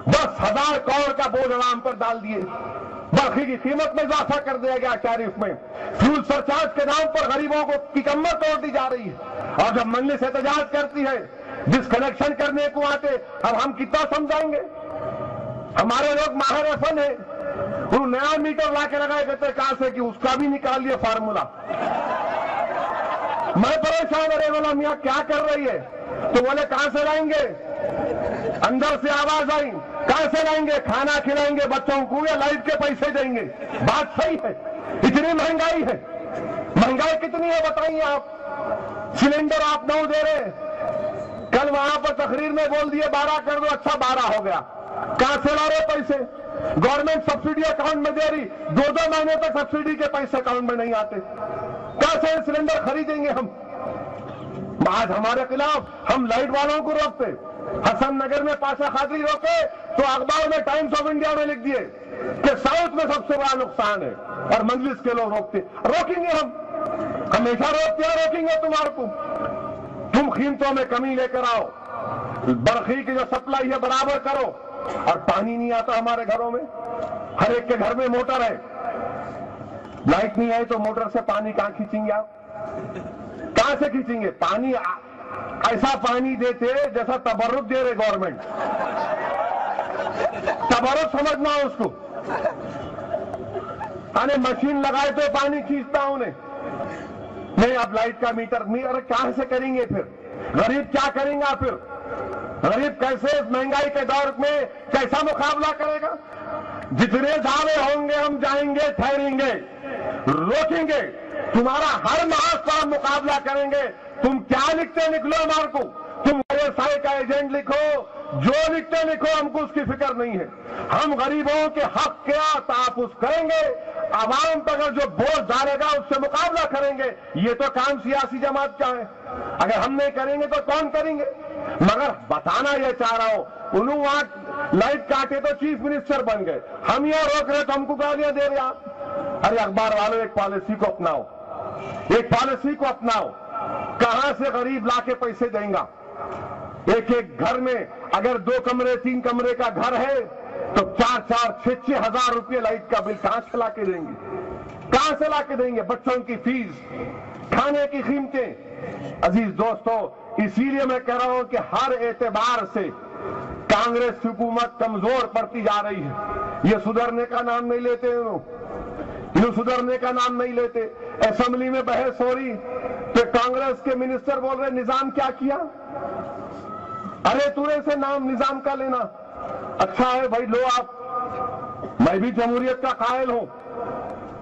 10,000 کروڑ کا بوجھ عوام پر ڈال دیے، برقی کی قیمت میں اضافہ کر دیا گیا، ٹیرف میں فیول سرچارج کے نام پر غریبوں کو کی کمر توڑ دی جا رہی ہے، اور جب مجلس احتجاج کرتی ہے، ڈسکنیکشن کرنے کو آتے، اب ہم کتنا سمجھائیں گے؟ ہمارے لوگ ماہر فن ہیں، وہ نیا میٹر لا کے لگائے کہتے کہاں سے کہ اس کا بھی نکال لیا فارمولا۔ میں پریشان، ارے والا میاں کیا کر رہی ہے؟ تو بولے کہاں سے لائیں گے؟ اندر سے آواز آئی، کہاں سے لائیں گے؟ کھانا کھلائیں گے بچوں کو یا لائٹ کے پیسے دیں گے؟ بات صحیح ہے، اتنی مہنگائی ہے، مہنگائی کتنی ہے بتائیے آپ؟ سلنڈر آپ 9 دے رہے، کل وہاں پر تقریر میں بول دیے 12 کر دو، اچھا 12 ہو گیا، کہاں سے لا رہے پیسے؟ گورنمنٹ سبسڈی اکاؤنٹ میں دے رہی، 2 مہینے تک سبسڈی کے پیسے اکاؤنٹ میں نہیں آتے، کہاں سے سلنڈر خریدیں گے ہم؟ آج ہمارے خلاف ہم لائٹ والوں کو روکتے، حسن نگر میں پاشا قادری روکے تو اخبار میں ٹائمز آف انڈیا میں لکھ دیے کہ ساؤتھ میں سب سے بڑا نقصان ہے، اور مجلس کے لوگ روکتے۔ روکیں گے ہم، ہمیشہ روکتے ہیں، روکیں گے تمہارے کو۔ تم قیمتوں میں کمی لے کر آؤ، برقی کی جو سپلائی ہے برابر کرو، اور پانی نہیں آتا ہمارے گھروں میں، ہر ایک کے گھر میں موٹر ہے، لائٹ نہیں آئی تو موٹر سے پانی کہاں کھینچیں گے آپ؟ کہاں سے کھینچیں گے پانی؟ ایسا پانی دیتے جیسا تبرک دے رہے گورنمنٹ، تبرک سمجھنا اس کو، مشین لگائے تو پانی کھینچتا ہوں نہیں، اب لائٹ کا میٹر کہاں سے کریں گے؟ پھر غریب کیا کریں گا؟ پھر غریب کیسے مہنگائی کے دور میں کیسا مقابلہ کرے گا؟ جتنے دعوے ہوں گے ہم جائیں گے، ٹھہریں گے، روکیں گے، تمہارا ہر محاذ پر ہم مقابلہ کریں گے۔ تم کیا لکھتے نکلو ہمارے کو، تم ISI کا ایجنٹ لکھو، جو لکھتے لکھو، ہم کو اس کی فکر نہیں ہے۔ ہم غریبوں کے حق کیا تحفظ کریں گے، عوام پر اگر جو بوجھ ڈالے گا اس سے مقابلہ کریں گے۔ یہ تو کام سیاسی جماعت کا ہے، اگر ہم نہیں کریں گے تو کون کریں گے؟ مگر بتانا یہ چاہ رہا ہوں، انہوں وہاں لائٹ کاٹے تو چیف منسٹر بن گئے، ہم یہاں روک رہے تو ہم کو گالیاں دے رہے آپ۔ ارے اخبار والوں ایک پالیسی کو اپناؤ، ایک پالیسی کو اپناؤ، کہاں سے غریب لا کے پیسے دیں گا؟ ایک ایک گھر میں اگر 2 کمرے 3 کمرے کا گھر ہے تو 4,000 6,000 ہزار روپے لائٹ کا بل کہاں سے لا کے دیں گے؟ کہاں سے لا کے دیں گے؟ بچوں کی فیس، کھانے کی قیمتیں۔ عزیز دوستو، اسی لیے میں کہہ رہا ہوں کہ ہر اعتبار سے کانگریس حکومت کمزور پڑتی جا رہی ہے۔ یہ سدھرنے کا نام نہیں لیتے، انہوں سدھرنے کا نام نہیں لیتے۔ اسمبلی میں بحث ہو رہی تو کانگریس کے منسٹر بول رہے نظام کیا کیا؟ ارے تو سے نام نظام کا لینا اچھا ہے بھائی، لو آپ، میں بھی جمہوریت کا قائل ہوں،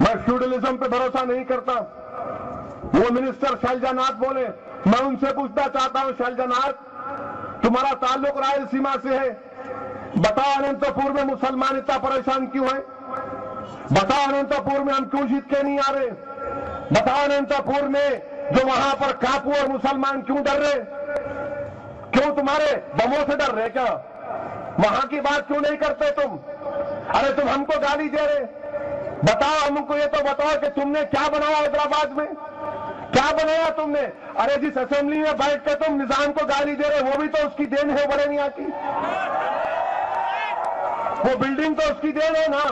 میں فیوڈلزم پہ بھروسہ نہیں کرتا۔ وہ منسٹر شیلجا ناتھ بولے، میں ان سے پوچھنا چاہتا ہوں شیلجا ناتھ، تمہارا تعلق رائل سیما سے ہے، بتاؤ اننت پور میں مسلمان اتنا پریشان کیوں ہیں؟ بتاؤ اننت پور میں ہم کیوں جیت کے نہیں آ رہے؟ بتاؤ اننت پور میں جو وہاں پر کاپو اور مسلمان کیوں ڈر رہے؟ کیوں تمہارے بموں سے ڈر رہے کیا؟ وہاں کی بات کیوں نہیں کرتے تم؟ ارے تم ہم کو گالی دے رہے، بتاؤ ہم کو یہ تو بتاؤ کہ تم نے کیا بنایا حیدرآباد میں؟ کیا بنایا تم نے؟ ارے جس اسمبلی میں بیٹھ کے تم نظام کو گالی دے رہے وہ بھی تو اس کی دین ہے بڑے میاں کی، وہ بلڈنگ تو اس کی دین ہے نا۔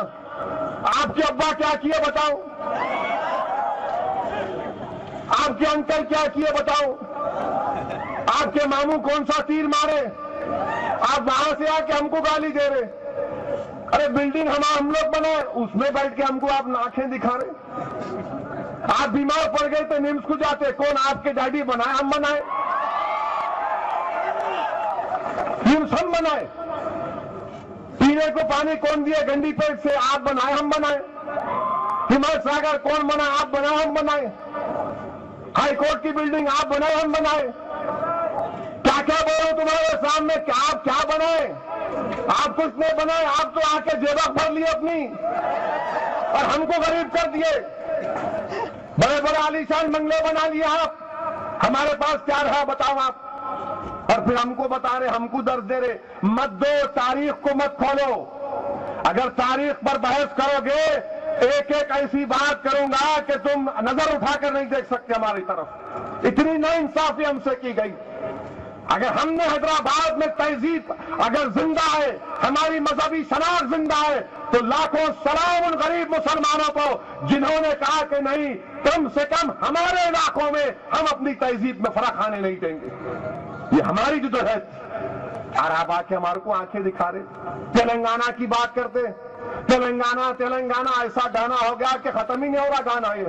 آپ کے ابا کیا کیے بتاؤ؟ آپ کے انکل کیا کیے بتاؤ؟ آپ کے ماموں کون سا تیر مارے؟ آپ وہاں سے آ کے ہم کو گالی دے رہے۔ ارے بلڈنگ ہم لوگ بنائے، اس میں بیٹھ کے ہم کو آپ آنکھیں دکھا رہے۔ آپ بیمار پڑ گئے تو نمس کو جاتے، کون آپ کے ڈیڈی بنائے؟ ہم بنائے؟ نمس ہم بنائے؟ پینے کو پانی کون دیا گندی پیٹ سے؟ آپ بنائے؟ ہم بنائے؟ ہمت ساگر کون بنا؟ آپ بنائے؟ ہم بنائے؟ ہائی کورٹ کی بلڈنگ آپ بنائے؟ ہم بنائے؟ کیا کیا بولو تمہارے سامنے، آپ کیا بنائے؟ آپ کچھ نہیں بنائے، آپ تو آ کے جیبیں بھر لی اپنی اور ہم کو غریب کر دیے۔ بڑے بڑے عالیشان بنگلے بنا لیے آپ، ہمارے پاس کیا رہا بتاؤ آپ؟ اور پھر ہم کو بتا رہے، ہم کو درد دے رہے۔ مت دو، تاریخ کو مت کھولو۔ اگر تاریخ پر بحث کرو گے ایک ایک ایسی بات کروں گا کہ تم نظر اٹھا کر نہیں دیکھ سکتے ہماری طرف، اتنی نا انصافی ہم سے کی گئی۔ اگر ہم نے حیدرآباد میں تہذیب اگر زندہ ہے، ہماری مذہبی شناخت زندہ ہے، تو لاکھوں سلام ان غریب مسلمانوں کو جنہوں نے کہا کہ نہیں، کم سے کم ہمارے علاقوں میں ہم اپنی تہذیب میں فرق آنے نہیں دیں گے۔ یہ ہماری جدوجہد، اور آپ آ کے ہمارے کو آنکھیں دکھا رہے۔ تلنگانہ کی بات کرتے، تلنگانہ تلنگانہ ایسا گانا ہو گیا کہ ختم ہی نہیں ہو رہا گانا۔ یہ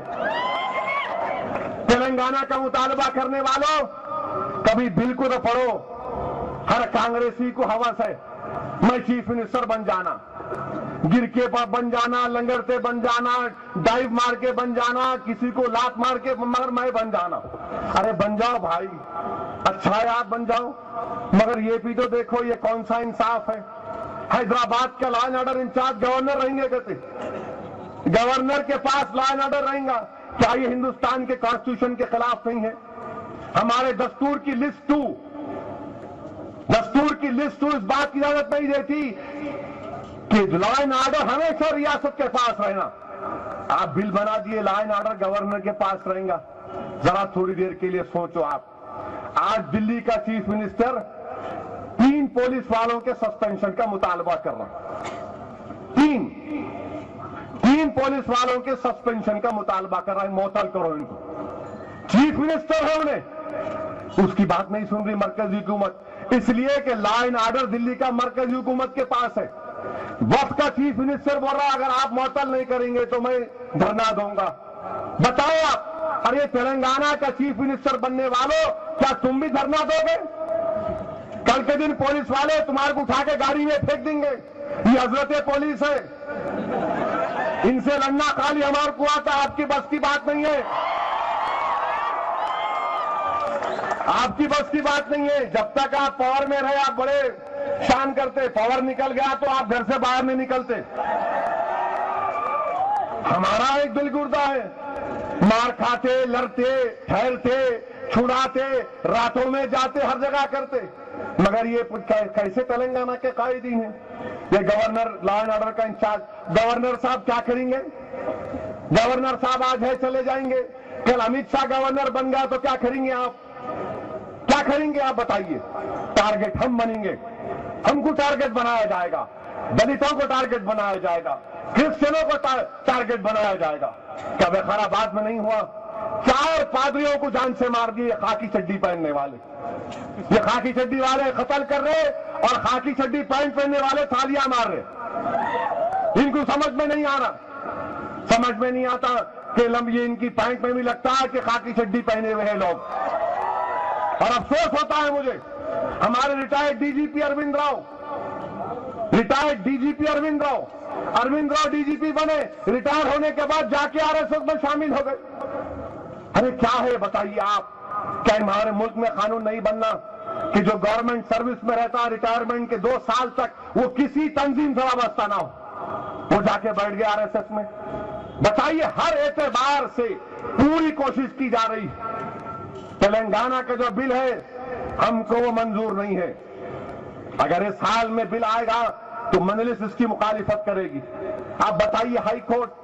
تلنگانہ کا مطالبہ کرنے والوں کبھی بل کو نہ پڑھو۔ ہر کانگریسی کو ہوس ہے میں چیف منسٹر بن جانا، گر کے بن جانا، لنگڑتے بن جانا، ڈائیو مار کے بن جانا، کسی کو لات مار کے مگر میں بن جانا۔ ارے بن جاؤ بھائی، اچھا ہے آپ بن جاؤ، مگر یہ بھی تو دیکھو یہ کون سا انصاف ہے؟ حیدرآباد کا law and order incharge governor رہیں گے کہتے، گورنر کے پاس لا اینڈ آرڈر رہیں گا، کیا یہ ہندوستان کے کانسٹیٹیوشن کے خلاف نہیں ہے؟ ہمارے دستور کی لسٹ 2 اس بات کی اجازت نہیں دیتی کہ لا اینڈ آرڈر ہمیشہ ریاست کے پاس رہنا۔ آپ بل بنا دیے لا اینڈ آرڈر گورنر کے پاس رہیں گا۔ ذرا تھوڑی دیر کے لیے سوچو آپ، آج دلی کا چیف منسٹر 3 پولیس والوں کے سسپینشن کا مطالبہ کر رہا، 3 پولیس والوں کے سسپینشن کا مطالبہ کر رہا ہے، معطل کرو ان کو۔ چیف منسٹر ہے انہیں، اس کی بات نہیں سن رہی مرکزی حکومت، اس لیے کہ لا اینڈ آرڈر دلی کا مرکزی حکومت کے پاس ہے۔ وقت کا چیف منسٹر بول رہا اگر آپ معطل نہیں کریں گے تو میں دھرنا دوں گا۔ بتاؤ آپ، ارے تلنگانہ کا چیف منسٹر بننے والوں، کیا تم بھی دھرنا دو گے؟ کل کے دن پولیس والے تمہارے کو اٹھا کے گاڑی میں پھینک دیں گے، یہ حضرت پولیس ہے، ان سے لڑنا خالی ہمارے کو آتا، آپ کی بس کی بات نہیں ہے، آپ کی بس کی بات نہیں ہے۔ جب تک آپ پاور میں رہے آپ بڑے شان کرتے، پاور نکل گیا تو آپ گھر سے باہر نہیں نکلتے۔ ہمارا ایک دل گردہ ہے، مار کھاتے، لڑتے، ٹھہرتے، چھڑاتے، راتوں میں جاتے، ہر جگہ کرتے، مگر یہ کیسے تلنگانہ کے قائدین ہیں؟ یہ گورنر لا اینڈ آرڈر کا انچارج، گورنر صاحب کیا کریں گے؟ گورنر صاحب آج ہے چلے جائیں گے، کل امت شاہ گورنر بن گیا تو کیا کریں گے آپ؟ کیا کریں گے آپ بتائیے؟ ٹارگٹ ہم بنیں گے، ہم کو ٹارگٹ بنایا جائے گا، دلتوں کو ٹارگٹ بنایا جائے گا، کرسچنوں کو ٹارگٹ بنایا جائے گا۔ کیا وقارآباد میں نہیں ہوا؟ 4 پادریوں کو جان سے مار دیے خاکی چڈی پہننے والے، یہ خاکی چڈی والے قتل کر رہے اور خاکی چڈی پینٹ پہننے والے تھالیاں مار رہے۔ ان کو سمجھ میں نہیں آ رہا، سمجھ میں نہیں آتا کہ یہ ان کی پینٹ میں بھی لگتا ہے کہ خاکی چڈی پہنے ہوئے ہیں لوگ۔ اور افسوس ہوتا ہے مجھے، ہمارے ریٹائرڈ ڈی جی پی اروند راؤ ڈی جی پی بنے، ریٹائر ہونے کے بعد جا کے آر ایس ایس میں شامل ہو گئے۔ ارے کیا ہے بتائیے آپ؟ کیا ہمارے ملک میں قانون نہیں بننا کہ جو گورنمنٹ سروس میں رہتا ہے ریٹائرمنٹ کے 2 سال تک وہ کسی تنظیم سے وابستہ نہ ہو، وہ جا کے بیٹھ گیا آر ایس ایس میں؟ بتائیے، ہر اعتبار سے پوری کوشش کی جا رہی ہے۔ تلنگانہ کا جو بل ہے ہم کو وہ منظور نہیں ہے. اگر اس حال میں بل آئے گا تو مجلس اس کی مخالفت کرے گی. آپ بتائیے ہائی کورٹ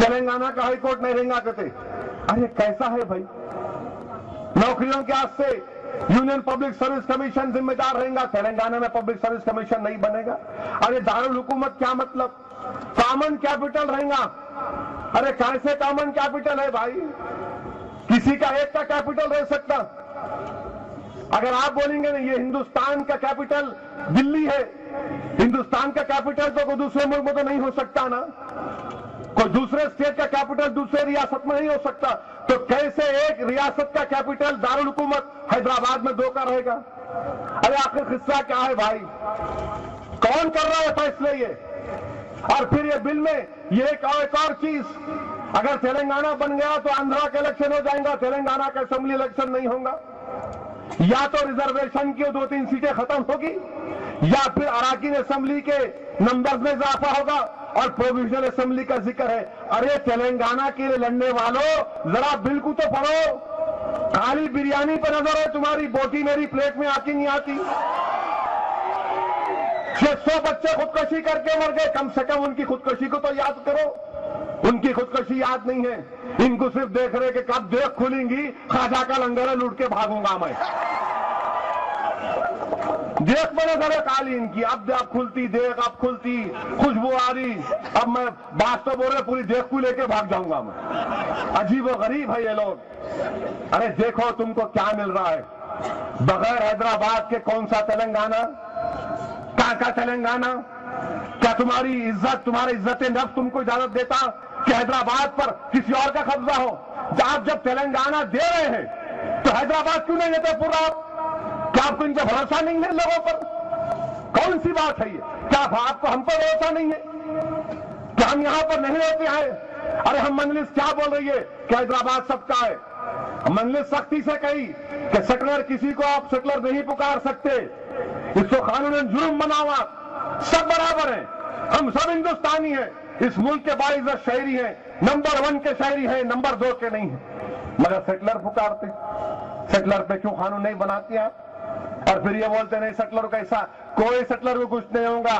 تلنگانہ کا ہائی کورٹ نہیں رہیں گا کہتے. ارے کیسا ہے بھائی؟ نوکریوں کے واسطے یونین پبلک سروس کمیشن ذمہ دار رہیں گا, تلنگانہ میں پبلک سروس کمیشن نہیں بنے گا. ارے دارالحکومت کیا مطلب؟ کامن کیپٹل رہیں گا. ارے کیسے کامن کیپٹل ہے بھائی؟ کسی کا ایک کا کیپٹل رہ سکتا؟ اگر آپ بولیں گے نا یہ ہندوستان کا کیپٹل دلی ہے, ہندوستان کا کیپٹل تو کوئی دوسرے ملک میں تو نہیں ہو سکتا نا, کوئی دوسرے اسٹیٹ کا کیپٹل دوسرے ریاست میں نہیں ہو سکتا, تو کیسے ایک ریاست کا کیپٹل دارالحکومت حیدرآباد میں دو کا رہے گا؟ ارے آخر قصہ کیا ہے بھائی؟ کون کر رہا ہے فیصلے یہ؟ اور پھر یہ بل میں یہ ایک اور چیز, اگر تلنگانہ بن گیا تو آندھرا کا الیکشن ہو جائے گا, تلنگانہ کا اسمبلی الیکشن نہیں ہوگا. یا تو ریزرویشن کی 2-3 سیٹیں ختم ہوگی, یا پھر اراکین اسمبلی کے نمبرز میں اضافہ ہوگا, اور پروویژنل اسمبلی کا ذکر ہے. ارے تلنگانہ کے لیے لڑنے والوں ذرا بل کو تو پڑھو. خالی بریانی پہ نظر ہے تمہاری, بوٹی میری پلیٹ میں آتی نہیں آتی. 600 بچے خودکشی کر کے مر گئے, کم سے کم ان کی خودکشی کو تو یاد کرو. ان کی خودکشی یاد نہیں ہے, ان کو صرف دیکھ رہے کہ کب دیکھ کھلیں گی, خواجہ کا لنگر لوٹ کے بھاگوں گا میں. دیکھ میں نظر ہے خالی ان کی, اب کھلتی دیکھ, اب کھلتی خوشبو آ رہی, اب میں بات تو بول رہے پوری دیکھ کو لے کے بھاگ جاؤں گا میں. عجیب و غریب ہے یہ لوگ. ارے دیکھو تم کو کیا مل رہا ہے. بغیر حیدرآباد کے کون سا تلنگانہ, کہاں کا تلنگانہ؟ کیا تمہاری عزت, تمہاری عزت نفس تم کو اجازت دیتا کہ حیدرآباد پر کسی اور کا قبضہ ہو؟ آپ جب تلنگانہ دے رہے ہیں تو حیدرآباد کیوں نہیں دیتے پورا؟ کیا آپ کو ان کا بھروسہ نہیں ہے لوگوں پر؟ کون سی بات ہے یہ؟ کیا آپ کو ہم پر بھروسہ نہیں ہے کہ ہم یہاں پر نہیں رہتے ہیں؟ ارے ہم مجلس کیا بول رہی ہے کہ حیدرآباد سب کا ہے. مجلس سختی سے کہی کہ سیکولر کسی کو آپ سیکولر نہیں پکار سکتے, اس کو قانون جرم بنا ہوا. سب برابر ہیں, ہم سب ہندوستانی ہیں, اس ملک کے باعزت شہری ہیں, نمبر 1 کے شہری ہیں, نمبر 2 کے نہیں ہیں, مگر سیکولر پکارتے. سیکولر پہ کیوں قانون نہیں بناتے آپ؟ اور پھر یہ بولتے نہیں سیکولر کا ایسا, کوئی سیکولر کو کچھ نہیں ہوگا.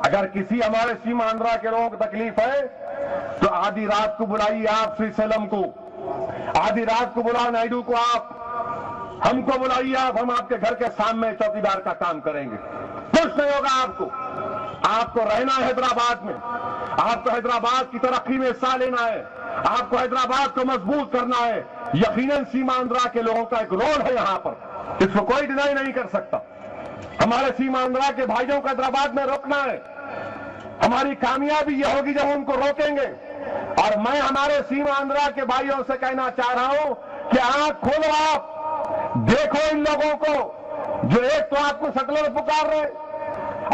اگر کسی ہمارے سیما آندھرا کے لوگوں کو تکلیف ہے تو آدھی رات کو بلائیے آپ سری سیلم کو, آدھی رات کو بلاؤ نائیڈو کو, آپ ہم کو بلائیے, ہم آپ کے گھر کے سامنے چوکیدار کا کام کریں گے. کچھ نہیں ہوگا آپ کو. آپ کو رہنا ہے حیدرآباد میں, آپ کو حیدرآباد کی ترقی میں حصہ لینا ہے, آپ کو حیدرآباد کو مضبوط کرنا ہے. یقیناً سیما آندھرا کے لوگوں کا ایک رول ہے یہاں پر, اس کو کوئی ڈینائی نہیں کر سکتا. ہمارے سیما آندھرا کے بھائیوں کو حیدرآباد میں روکنا ہے. ہماری کامیابی یہ ہوگی جب ان کو روکیں گے. اور میں ہمارے سیما آندھرا کے بھائیوں سے کہنا چاہ رہا ہوں کہ آنکھ کھولو, آپ دیکھو ان لوگوں کو جو ایک تو آپ کو سیکولر پکار رہے,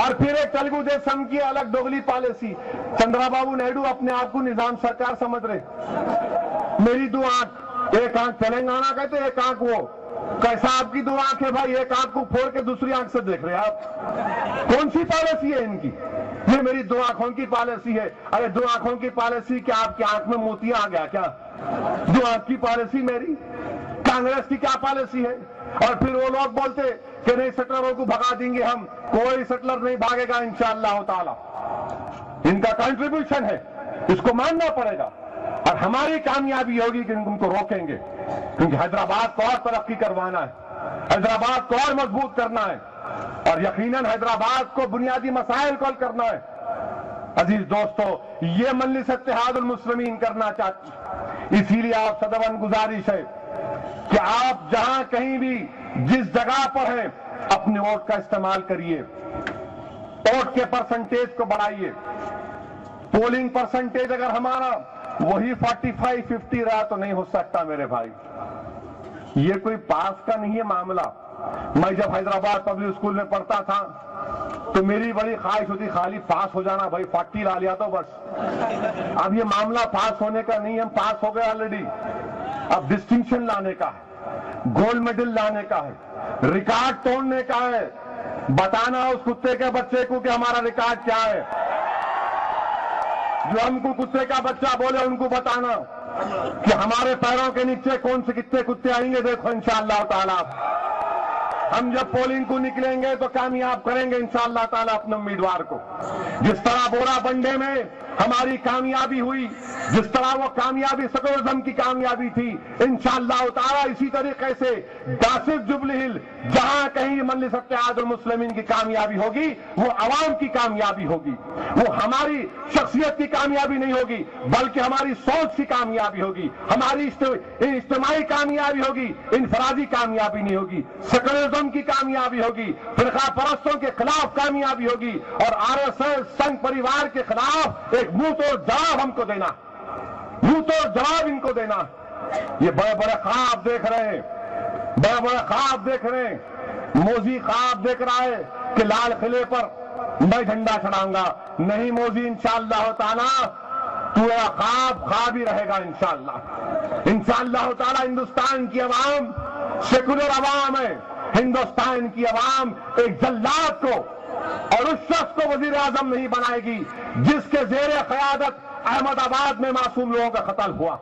اور پھر ایک تلگو دیشم کی الگ دوگلی پالیسی. چندرا بابو نائیڈو اپنے آپ کو نظام سرکار سمجھ رہے. میری 2 آنکھ, ایک آنکھ تلنگانہ کہتے, ایک آنکھ وہ. کیسا آپ کی 2 آنکھ ہے بھائی؟ ایک آنکھ کو پھوڑ کے دوسری آنکھ سے دیکھ رہے آپ. کون سی پالیسی ہے ان کی؟ یہ میری 2 آنکھوں کی پالیسی ہے. ارے 2 آنکھوں کی پالیسی کیا آپ کی آنکھ میں موتیاں آ گیا کیا؟ 2 آنکھ کی پالیسی میری. کانگریس کی کیا پالیسی ہے؟ اور پھر وہ لوگ بولتے کہ نہیں سیکولروں کو بھگا دیں گے ہم. کوئی سیکولر نہیں بھاگے گا انشاءاللہ تعالی. ان کا کنٹریبیوشن ہے, اس کو ماننا پڑے گا. اور ہماری کامیابی ہوگی کہ ان کو روکیں گے, کیونکہ حیدرآباد کو اور ترقی کروانا ہے, حیدرآباد کو اور مضبوط کرنا ہے, اور یقیناً حیدرآباد کو بنیادی مسائل کو حل کرنا ہے. عزیز دوستو, یہ مجلس اتحاد المسلمین کرنا چاہتی. اسی لیے آپ صدون گزارش ہے کہ آپ جہاں کہیں بھی جس جگہ پر ہیں اپنے ووٹ کا استعمال کریے, ووٹ کے پرسنٹیج کو بڑھائیے. پولنگ پرسنٹیج اگر ہمارا وہی 45-50 رہا تو نہیں ہو سکتا میرے بھائی. یہ کوئی پاس کا نہیں ہے معاملہ. میں جب حیدرآباد پبلک اسکول میں پڑھتا تھا تو میری بڑی خواہش ہوتی خالی پاس ہو جانا بھائی, 40 لا لیا تو بس. اب یہ معاملہ پاس ہونے کا نہیں, ہم پاس ہو گئے آلریڈی. اب ڈسٹنکشن لانے کا ہے, گولڈ میڈل لانے کا ہے, ریکارڈ توڑنے کا ہے. بتانا اس کتے کے بچے کو کہ ہمارا ریکارڈ کیا ہے. جو ہم کو کتے کا بچہ بولے ان کو بتانا کہ ہمارے پیروں کے نیچے کون سے کتنے کتے آئیں گے. دیکھو انشاءاللہ تعالی ہم جب پولنگ کو نکلیں گے تو کامیاب کریں گے انشاءاللہ تعالی اپنے امیدوار کو. جس طرح بورا بنڈے میں ہماری کامیابی ہوئی, جس طرح وہ کامیابی سیکولرزم کی کامیابی تھی, انشاءاللہ تعالی اسی طریقے سے داسف جبلی ہل جہاں کہیں مجلس اتحاد المسلمین کی کامیابی ہوگی وہ عوام کی کامیابی ہوگی, وہ ہماری شخصیت کی کامیابی نہیں ہوگی بلکہ ہماری سوچ کی کامیابی ہوگی, ہماری اجتماعی کامیابی ہوگی, انفرادی کامیابی نہیں ہوگی, سیکولرزم کی کامیابی ہوگی, فرقہ پرستوں کے خلاف کامیابی ہوگی, اور RSS سنگھ پریوار کے خلاف ایک منہ توڑ جواب ہم کو دینا, منہ توڑ جواب ان کو دینا. یہ بڑے بڑے خواب دیکھ رہے ہیں, بڑے بڑے خواب دیکھ رہے ہیں. موزی خواب دیکھ رہا ہے کہ لال قلعے پر میں جھنڈا چڑھاؤں گا. نہیں موزی, انشاءاللہ تعالی پورا خواب ہی رہے گا انشاءاللہ. انشاءاللہ تعالی ہندوستان کی عوام سیکولر عوام ہے, ہندوستان کی عوام ایک جلاد کو اور اس شخص کو وزیر اعظم نہیں بنائے گی جس کے زیر قیادت احمد آباد میں معصوم لوگوں کا قتل ہوا,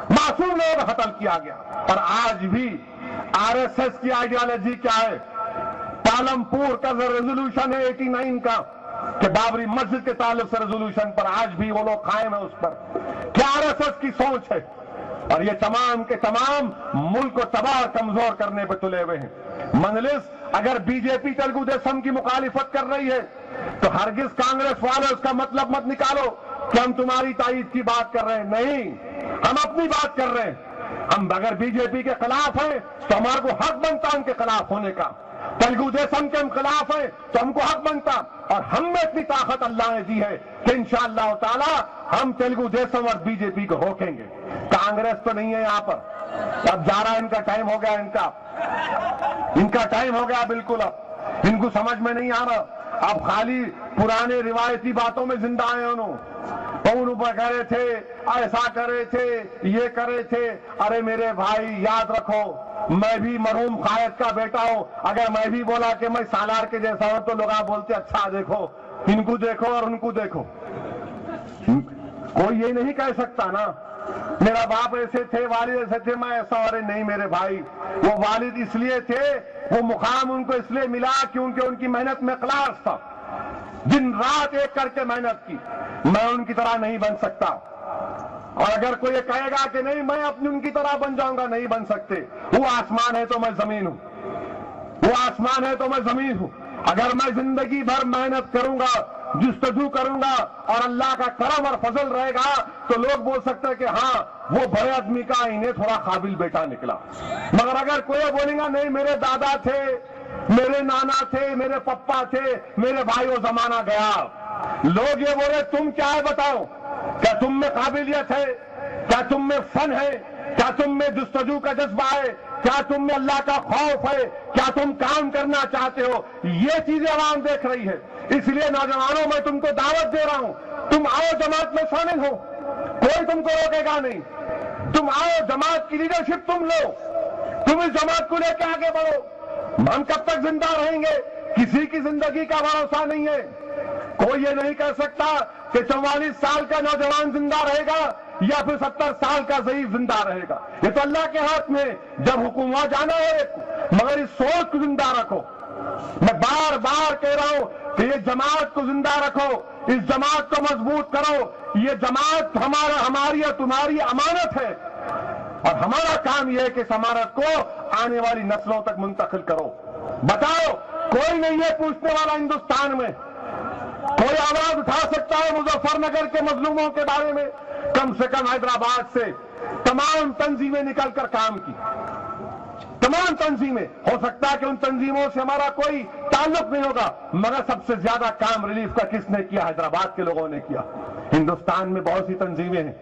معصوم لوگوں کا قتل کیا گیا. اور آج بھی RSS کی آئیڈیالوجی کیا ہے؟ پالمپور کا ریزولوشن ہے 89 کا کہ بابری مسجد کے تعلق سے ریزولوشن پر آج بھی وہ لوگ قائم ہیں اس پر. کیا RSS کی سوچ ہے؟ اور یہ تمام کے تمام ملک کو تباہ اور کمزور کرنے پہ تلے ہوئے ہیں. مجلس اگر BJP تلگو دیسم کی مخالفت کر رہی ہے تو ہرگز کانگریس والے اس کا مطلب مت نکالو کہ ہم تمہاری تائید کی بات کر رہے ہیں. نہیں, ہم اپنی بات کر رہے ہیں. ہم اگر BJP کے خلاف ہیں تو ہمارے کو حق بنتا ان کے خلاف ہونے کا. تلگو دیسم کے ہم خلاف ہیں تو ہم کو حق بنتا, اور ہم میں اتنی طاقت اللہ نے دی ہے کہ انشاءاللہ تعالی ہم تلگو دیسم اور BJP کو روکیں گے. کانگریس تو نہیں ہے یہاں پر, اب جا رہا ہے, ان کا ٹائم ہو گیا, ان کا ٹائم ہو گیا بالکل. اب ان کو سمجھ میں نہیں آ رہا, اب خالی پرانے روایتی باتوں میں زندہ آئے انہوں پر کہہ رہے تھے, ایسا کر رہے تھے, یہ کر رہے تھے. ارے میرے بھائی یاد رکھو, میں بھی مرحوم قائد کا بیٹا ہوں. اگر میں بھی بولا کہ میں سالار کے جیسا ہوں تو لوگ آپ بولتے اچھا دیکھو, ان کو دیکھو اور ان کو دیکھو. کوئی یہ نہیں کہہ سکتا نا میرا باپ ایسے تھے, والد ایسے تھے, میں ایسا. ارے نہیں میرے بھائی, وہ والد اس لیے تھے, وہ مقام ان کو اس لیے ملا کیونکہ ان کی محنت میں اخلاص تھا, دن رات ایک کر کے محنت کی. میں ان کی طرح نہیں بن سکتا, اور اگر کوئی یہ کہے گا کہ نہیں میں اپنی ان کی طرح بن جاؤں گا, نہیں بن سکتے. وہ آسمان ہے تو میں زمین ہوں, وہ آسمان ہے تو میں زمین ہوں. اگر میں زندگی بھر محنت کروں گا, جستجو کروں گا, اور اللہ کا کرم اور فضل رہے گا تو لوگ بول سکتے ہیں کہ ہاں وہ بڑے آدمی کا انہیں تھوڑا قابل بیٹا نکلا. مگر اگر کوئی بولے گا نہیں میرے دادا تھے, میرے نانا تھے, میرے پپا تھے, میرے بھائی وہ زمانہ گیا, لوگ یہ بولے تم کیا ہے بتاؤ, کیا تم میں قابلیت ہے, کیا تم میں فن ہے, کیا تم میں جستجو کا جذبہ ہے, کیا تم میں اللہ کا خوف ہے, کیا تم کام کرنا چاہتے ہو. یہ چیزیں عوام دیکھ رہی ہے. اس لیے نوجوانوں میں تم کو دعوت دے رہا ہوں, تم آؤ جماعت میں شامل ہو, کوئی تم کو روکے گا نہیں. تم آؤ, جماعت کی لیڈرشپ تم لو, تم اس جماعت کو لے کے آگے بڑھو. ہم کب تک زندہ رہیں گے کسی کی زندگی کا بھروسہ نہیں ہے. کوئی یہ نہیں کہہ سکتا کہ 44 سال کا نوجوان زندہ رہے گا یا پھر 70 سال کا ضعیف زندہ رہے گا. یہ تو اللہ کے ہاتھ میں, جب حکومت جانا ہے. مگر اس سوچ کو زندہ رکھو. میں بار بار کہہ رہا ہوں کہ یہ جماعت کو زندہ رکھو, اس جماعت کو مضبوط کرو. یہ جماعت ہماری اور تمہاری امانت ہے, اور ہمارا کام یہ ہے کہ اس امانت کو آنے والی نسلوں تک منتقل کرو. بتاؤ, کوئی نہیں ہے پوچھنے والا ہندوستان میں, کوئی آواز اٹھا سکتا ہے مظفر نگر کے مظلوموں کے بارے میں. کم سے کم حیدرآباد سے تمام تنظیمیں نکل کر کام کی, تمام تنظیمیں. ہو سکتا ہے کہ ان تنظیموں سے ہمارا کوئی تعلق نہیں ہوگا, مگر سب سے زیادہ کام ریلیف کا کس نے کیا؟ حیدرآباد کے لوگوں نے کیا. ہندوستان میں بہت سی تنظیمیں ہیں,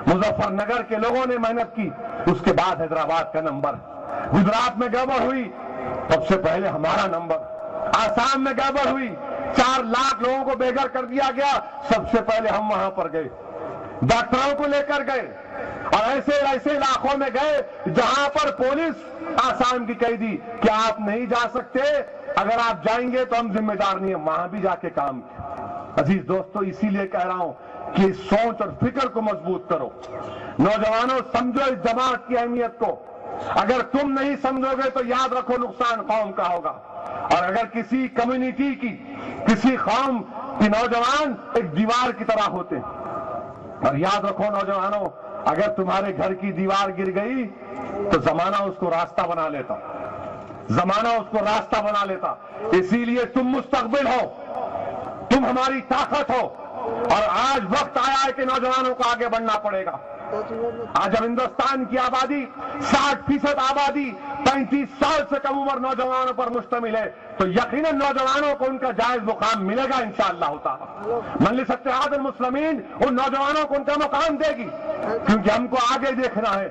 مظفر نگر کے لوگوں نے محنت کی, اس کے بعد حیدرآباد کا نمبر. گجرات میں گڑبڑ ہوئی, سب سے پہلے ہمارا نمبر. آسام میں گڑبڑ ہوئی, 4 لاکھ لوگوں کو بے گھر کر دیا گیا, سب سے پہلے ہم وہاں پر گئے, ڈاکٹروں کو لے کر گئے, اور ایسے علاقوں میں گئے جہاں پر پولیس آسام کی کہہ دی کہ آپ نہیں جا سکتے, اگر آپ جائیں گے تو ہم ذمہ دار نہیں ہیں. وہاں بھی جا کے کام کیا. عزیز دوستو, اسی لیے کہہ رہا ہوں کہ سوچ اور فکر کو مضبوط کرو. نوجوانوں, سمجھو اس جماعت کی اہمیت کو, اگر تم نہیں سمجھو گے تو یاد رکھو نقصان قوم کا ہوگا. اور اگر کسی کمیونٹی کی، کسی قوم کی نوجوان ایک دیوار کی طرح ہوتے ہیں، اور یاد رکھو نوجوانوں، اگر تمہارے گھر کی دیوار گر گئی تو زمانہ اس کو راستہ بنا لیتا، زمانہ اس کو راستہ بنا لیتا. اسی لیے تم مستقبل ہو، تم ہماری طاقت ہو، اور آج وقت آیا ہے کہ نوجوانوں کو آگے بڑھنا پڑے گا. آج جب ہندوستان کی آبادی 60% آبادی 35 سال سے کم عمر نوجوانوں پر مشتمل ہے، تو یقیناً نوجوانوں کو ان کا جائز مقام ملے گا انشاءاللہ تعالی. مجلس اتحاد المسلمین ان نوجوانوں کو ان کا مقام دے گی، کیونکہ ہم کو آگے دیکھنا ہے،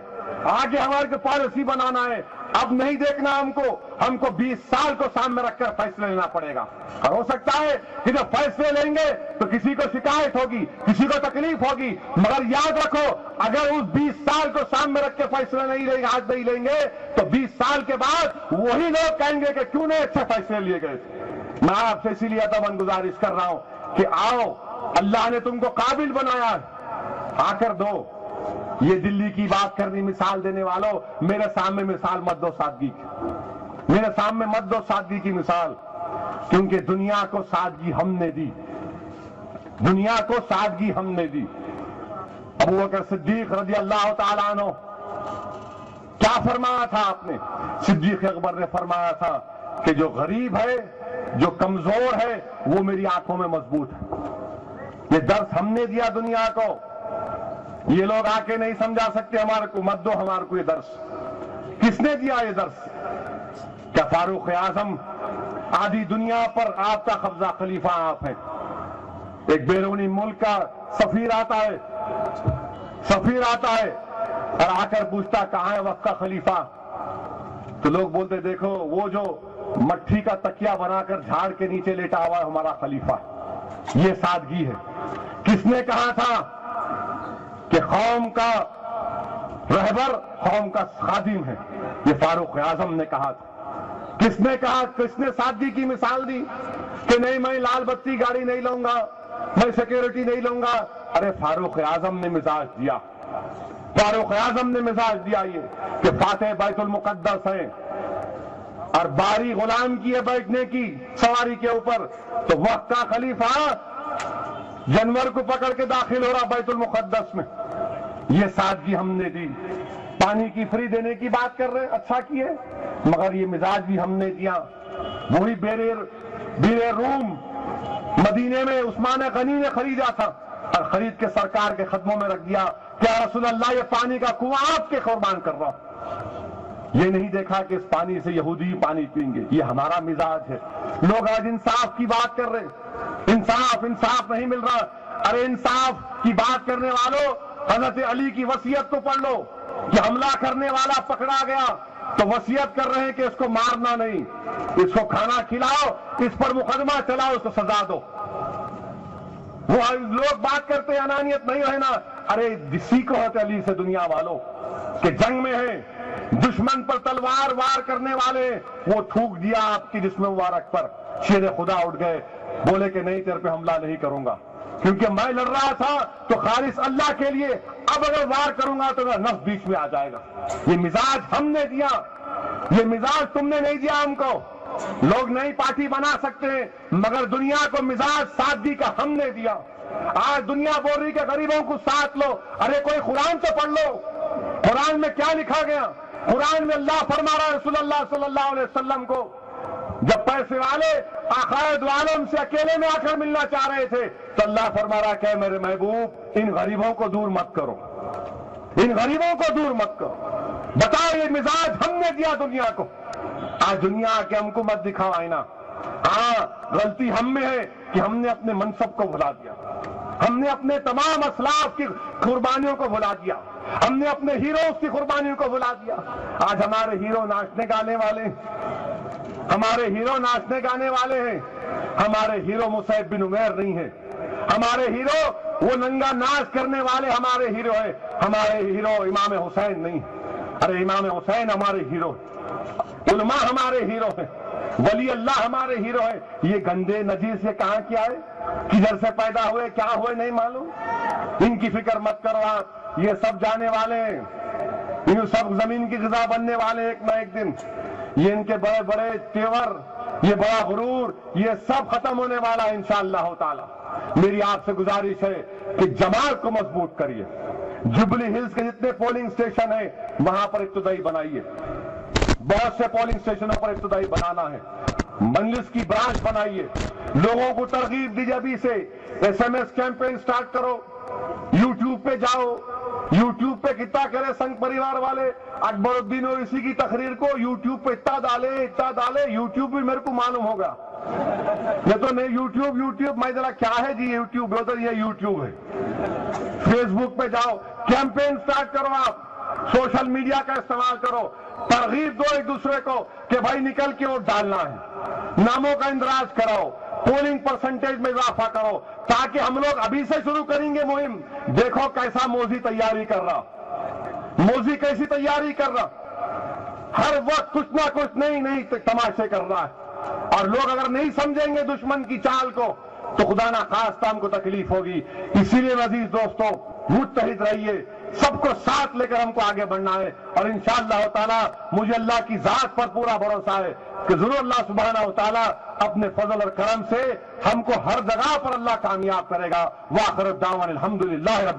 آگے ہمارے کو پالیسی بنانا ہے. اب نہیں دیکھنا ہم کو 20 سال کو سامنے رکھ کر فیصلے لینا پڑے گا. اور ہو سکتا ہے کہ جب فیصلے لیں گے تو کسی کو شکایت ہوگی، کسی کو تکلیف ہوگی، مگر یاد رکھو اگر اس 20 سال کو سامنے رکھ کے فیصلے نہیں لیں گے تو 20 سال کے بعد وہی لوگ کہیں گے کہ کیوں نہیں اچھے فیصلے لیے گئے. میں آپ سے اسی لیے ادباً گزارش کر رہا ہوں کہ آؤ، اللہ نے تم کو قابل بنایا ہے، آ کر دو. یہ دلی کی بات کرنی مثال دینے والوں، میرے سامنے مثال مت دو سادگی کی، میرے سامنے مت دو سادگی کی مثال، کیونکہ دنیا کو سادگی ہم نے دی، دنیا کو سادگی ہم نے دی. ابو بکر صدیق رضی اللہ تعالیٰ عنہ کیا فرمایا تھا آپ نے؟ صدیق اکبر نے فرمایا تھا کہ جو غریب ہے، جو کمزور ہے، وہ میری آنکھوں میں مضبوط ہے. یہ درس ہم نے دیا دنیا کو. یہ لوگ آ کے نہیں سمجھا سکتے ہمارے کو، مت دو ہمارے کو یہ درس. کس نے دیا یہ درس؟ کیا فاروق اعظم؟ آدھی دنیا پر آپ کا قبضہ، خلیفہ آپ ہیں. ایک بیرونی ملک کا سفیر آتا ہے اور آ کر پوچھتا کہاں ہے وقت کا خلیفہ؟ تو لوگ بولتے دیکھو وہ جو مٹھی کا تکیا بنا کر جھاڑ کے نیچے لیٹا ہوا ہے ہمارا خلیفہ. یہ سادگی ہے. کس نے کہا تھا کہ قوم کا رہبر قوم کا خادم ہے؟ یہ فاروق اعظم نے کہا تھا. کس نے کہا، کس نے سادگی کی مثال دی کہ نہیں میں لال بتی گاڑی نہیں لوں گا، میں سیکیورٹی نہیں لوں گا؟ ارے فاروق اعظم نے مزاج دیا، فاروق اعظم نے مزاج دیا یہ کہ فاتح بیت المقدس ہیں اور باری غلام کی ہے بیٹھنے کی سواری کے اوپر، تو وقت کا خلیفہ جانور کو پکڑ کے داخل ہو رہا بیت المقدس میں. یہ سادگی ہم نے دی. پانی کی فری دینے کی بات کر رہے، اچھا کیے، مگر یہ مزاج بھی ہم نے دیا. وہی بیر روم مدینے میں عثمان غنی نے خریدا تھا اور خرید کے سرکار کے قدموں میں رکھ دیا کہ یا رسول اللہ یہ پانی کا کنواں آپ کے قربان کر رہا ہوں. یہ نہیں دیکھا کہ اس پانی سے یہودی پانی پئیں گے. یہ ہمارا مزاج ہے. لوگ آج انصاف کی بات کر رہے، انصاف نہیں مل رہا. ارے انصاف کی بات کرنے والوں، حضرت علی کی وصیت کو پڑھ لو کہ حملہ کرنے والا پکڑا گیا تو وصیت کر رہے ہیں کہ اس کو مارنا نہیں، اس کو کھانا کھلاؤ، اس پر مقدمہ چلاؤ، اس کو سزا دو. وہ لوگ بات کرتے انانیت نہیں رہنا. ارے جسی کو حضرت علی سے دنیا والوں کہ جنگ میں ہیں، دشمن پر تلوار وار کرنے والے، وہ تھوک دیا آپ کی جسم مبارک پر، شیر خدا اٹھ گئے، بولے کہ نہیں تیرے پہ حملہ نہیں کروں گا کیونکہ میں لڑ رہا تھا تو خالص اللہ کے لیے، اب اگر وار کروں گا تو میرا نفس بیچ میں آ جائے گا. یہ مزاج ہم نے دیا، یہ مزاج تم نے نہیں دیا ہم کو. لوگ نئی پارٹی بنا سکتے ہیں مگر دنیا کو مزاج سادگی کا ہم نے دیا. آج دنیا بول رہی کہ غریبوں کو ساتھ لو. ارے کوئی قرآن تو پڑھ لو. قرآن میں کیا لکھا گیا؟ قرآن میں اللہ فرما رہا ہے رسول اللہ صلی اللہ علیہ وسلم کو جب پیسے والے آخائے دو عالم سے اکیلے میں آ کر ملنا چاہ رہے تھے تو اللہ فرما رہا کہ میرے محبوب ان غریبوں کو دور مت کرو، ان غریبوں کو دور مت کرو. بتاؤ یہ مزاج ہم نے دیا دنیا کو. آج دنیا کے ہم کو مت دکھاؤ آئینہ. ہاں غلطی ہم میں ہے کہ ہم نے اپنے منصب کو بھلا دیا، ہم نے اپنے تمام اسلاف کی قربانیوں کو بھلا دیا، ہم نے اپنے ہیروز کی قربانیوں کو بھلا دیا. آج ہمارے ہیرو ناچنے گانے والے، ہمارے ہیرو ناچنے گانے والے ہیں. ہمارے ہیرو مصعب بن عمیر نہیں ہیں. ہمارے ہیرو وہ ننگا ناچ کرنے والے ہمارے ہیرو ہیں. ہمارے ہیرو امام حسین نہیں. ارے امام حسین ہمارے ہیرو، علماء ہمارے ہیرو ہیں، ولی اللہ ہمارے ہیرو ہیں. یہ گندے نجیس یہ کہاں کیا ہے، کدھر سے پیدا ہوئے، کیا ہوئے نہیں معلوم. ان کی فکر مت کرو آپ، یہ سب جانے والے ہیں، یہ سب زمین کی غذا بننے والے ایک نہ ایک دن. یہ ان کے بڑے بڑے تیور، یہ بڑا غرور، یہ سب ختم ہونے والا ہے انشاءاللہ تعالی. میری آپ سے گزارش ہے کہ جماعت کو مضبوط کریے. جوبلی ہلز کے جتنے پولنگ اسٹیشن ہیں وہاں پر ابتدائی بنائیے. بہت سے پولنگ اسٹیشنوں پر ابتدائی بنانا ہے. مجلس کی برانچ بنائیے. لوگوں کو ترغیب دیجیے ابھی سے. S M S campaign start کرو. یوٹیوب پہ جاؤ. یوٹیوب پہ کتنا کرے سنگ پریوار والے اکبر الدین اویسی کی تقریر کو یوٹیوب پہ اتنا ڈالے. یوٹیوب بھی میرے کو معلوم ہوگا. یہ تو نہیں یوٹیوب میں ذرا کیا ہے جی یوٹیوب؟ یہ یوٹیوب ہے. فیس بک پہ جاؤ. کیمپین سٹارٹ کرو. آپ سوشل میڈیا کا استعمال کرو. ترغیب دو ایک دوسرے کو کہ بھائی نکل کے ووٹ ڈالنا ہے. ناموں کا اندراج کراؤ. پولنگ پرسنٹیج میں اضافہ کرو تاکہ ہم لوگ ابھی سے شروع کریں گے مہم. دیکھو کیسا موزی تیاری کر رہا. موزی کیسی تیاری کر رہا. ہر وقت کچھ نہ کچھ نئی تماشے کر رہا ہے. اور لوگ اگر نہیں سمجھیں گے دشمن کی چال کو تو خدا نہ خواستہ ہم کو تکلیف ہوگی. اسی لیے عزیز دوستو متحد رہیے. سب کو ساتھ لے کر ہم کو آگے بڑھنا ہے. اور انشاءاللہ تعالی مجھے اللہ کی ذات پر پورا بھروسہ ہے کہ ضرور اللہ سبحانہ وتعالی اپنے فضل اور کرم سے ہم کو ہر جگہ پر اللہ کامیاب کرے گا. وآخر الدعوانا الحمدللہ رب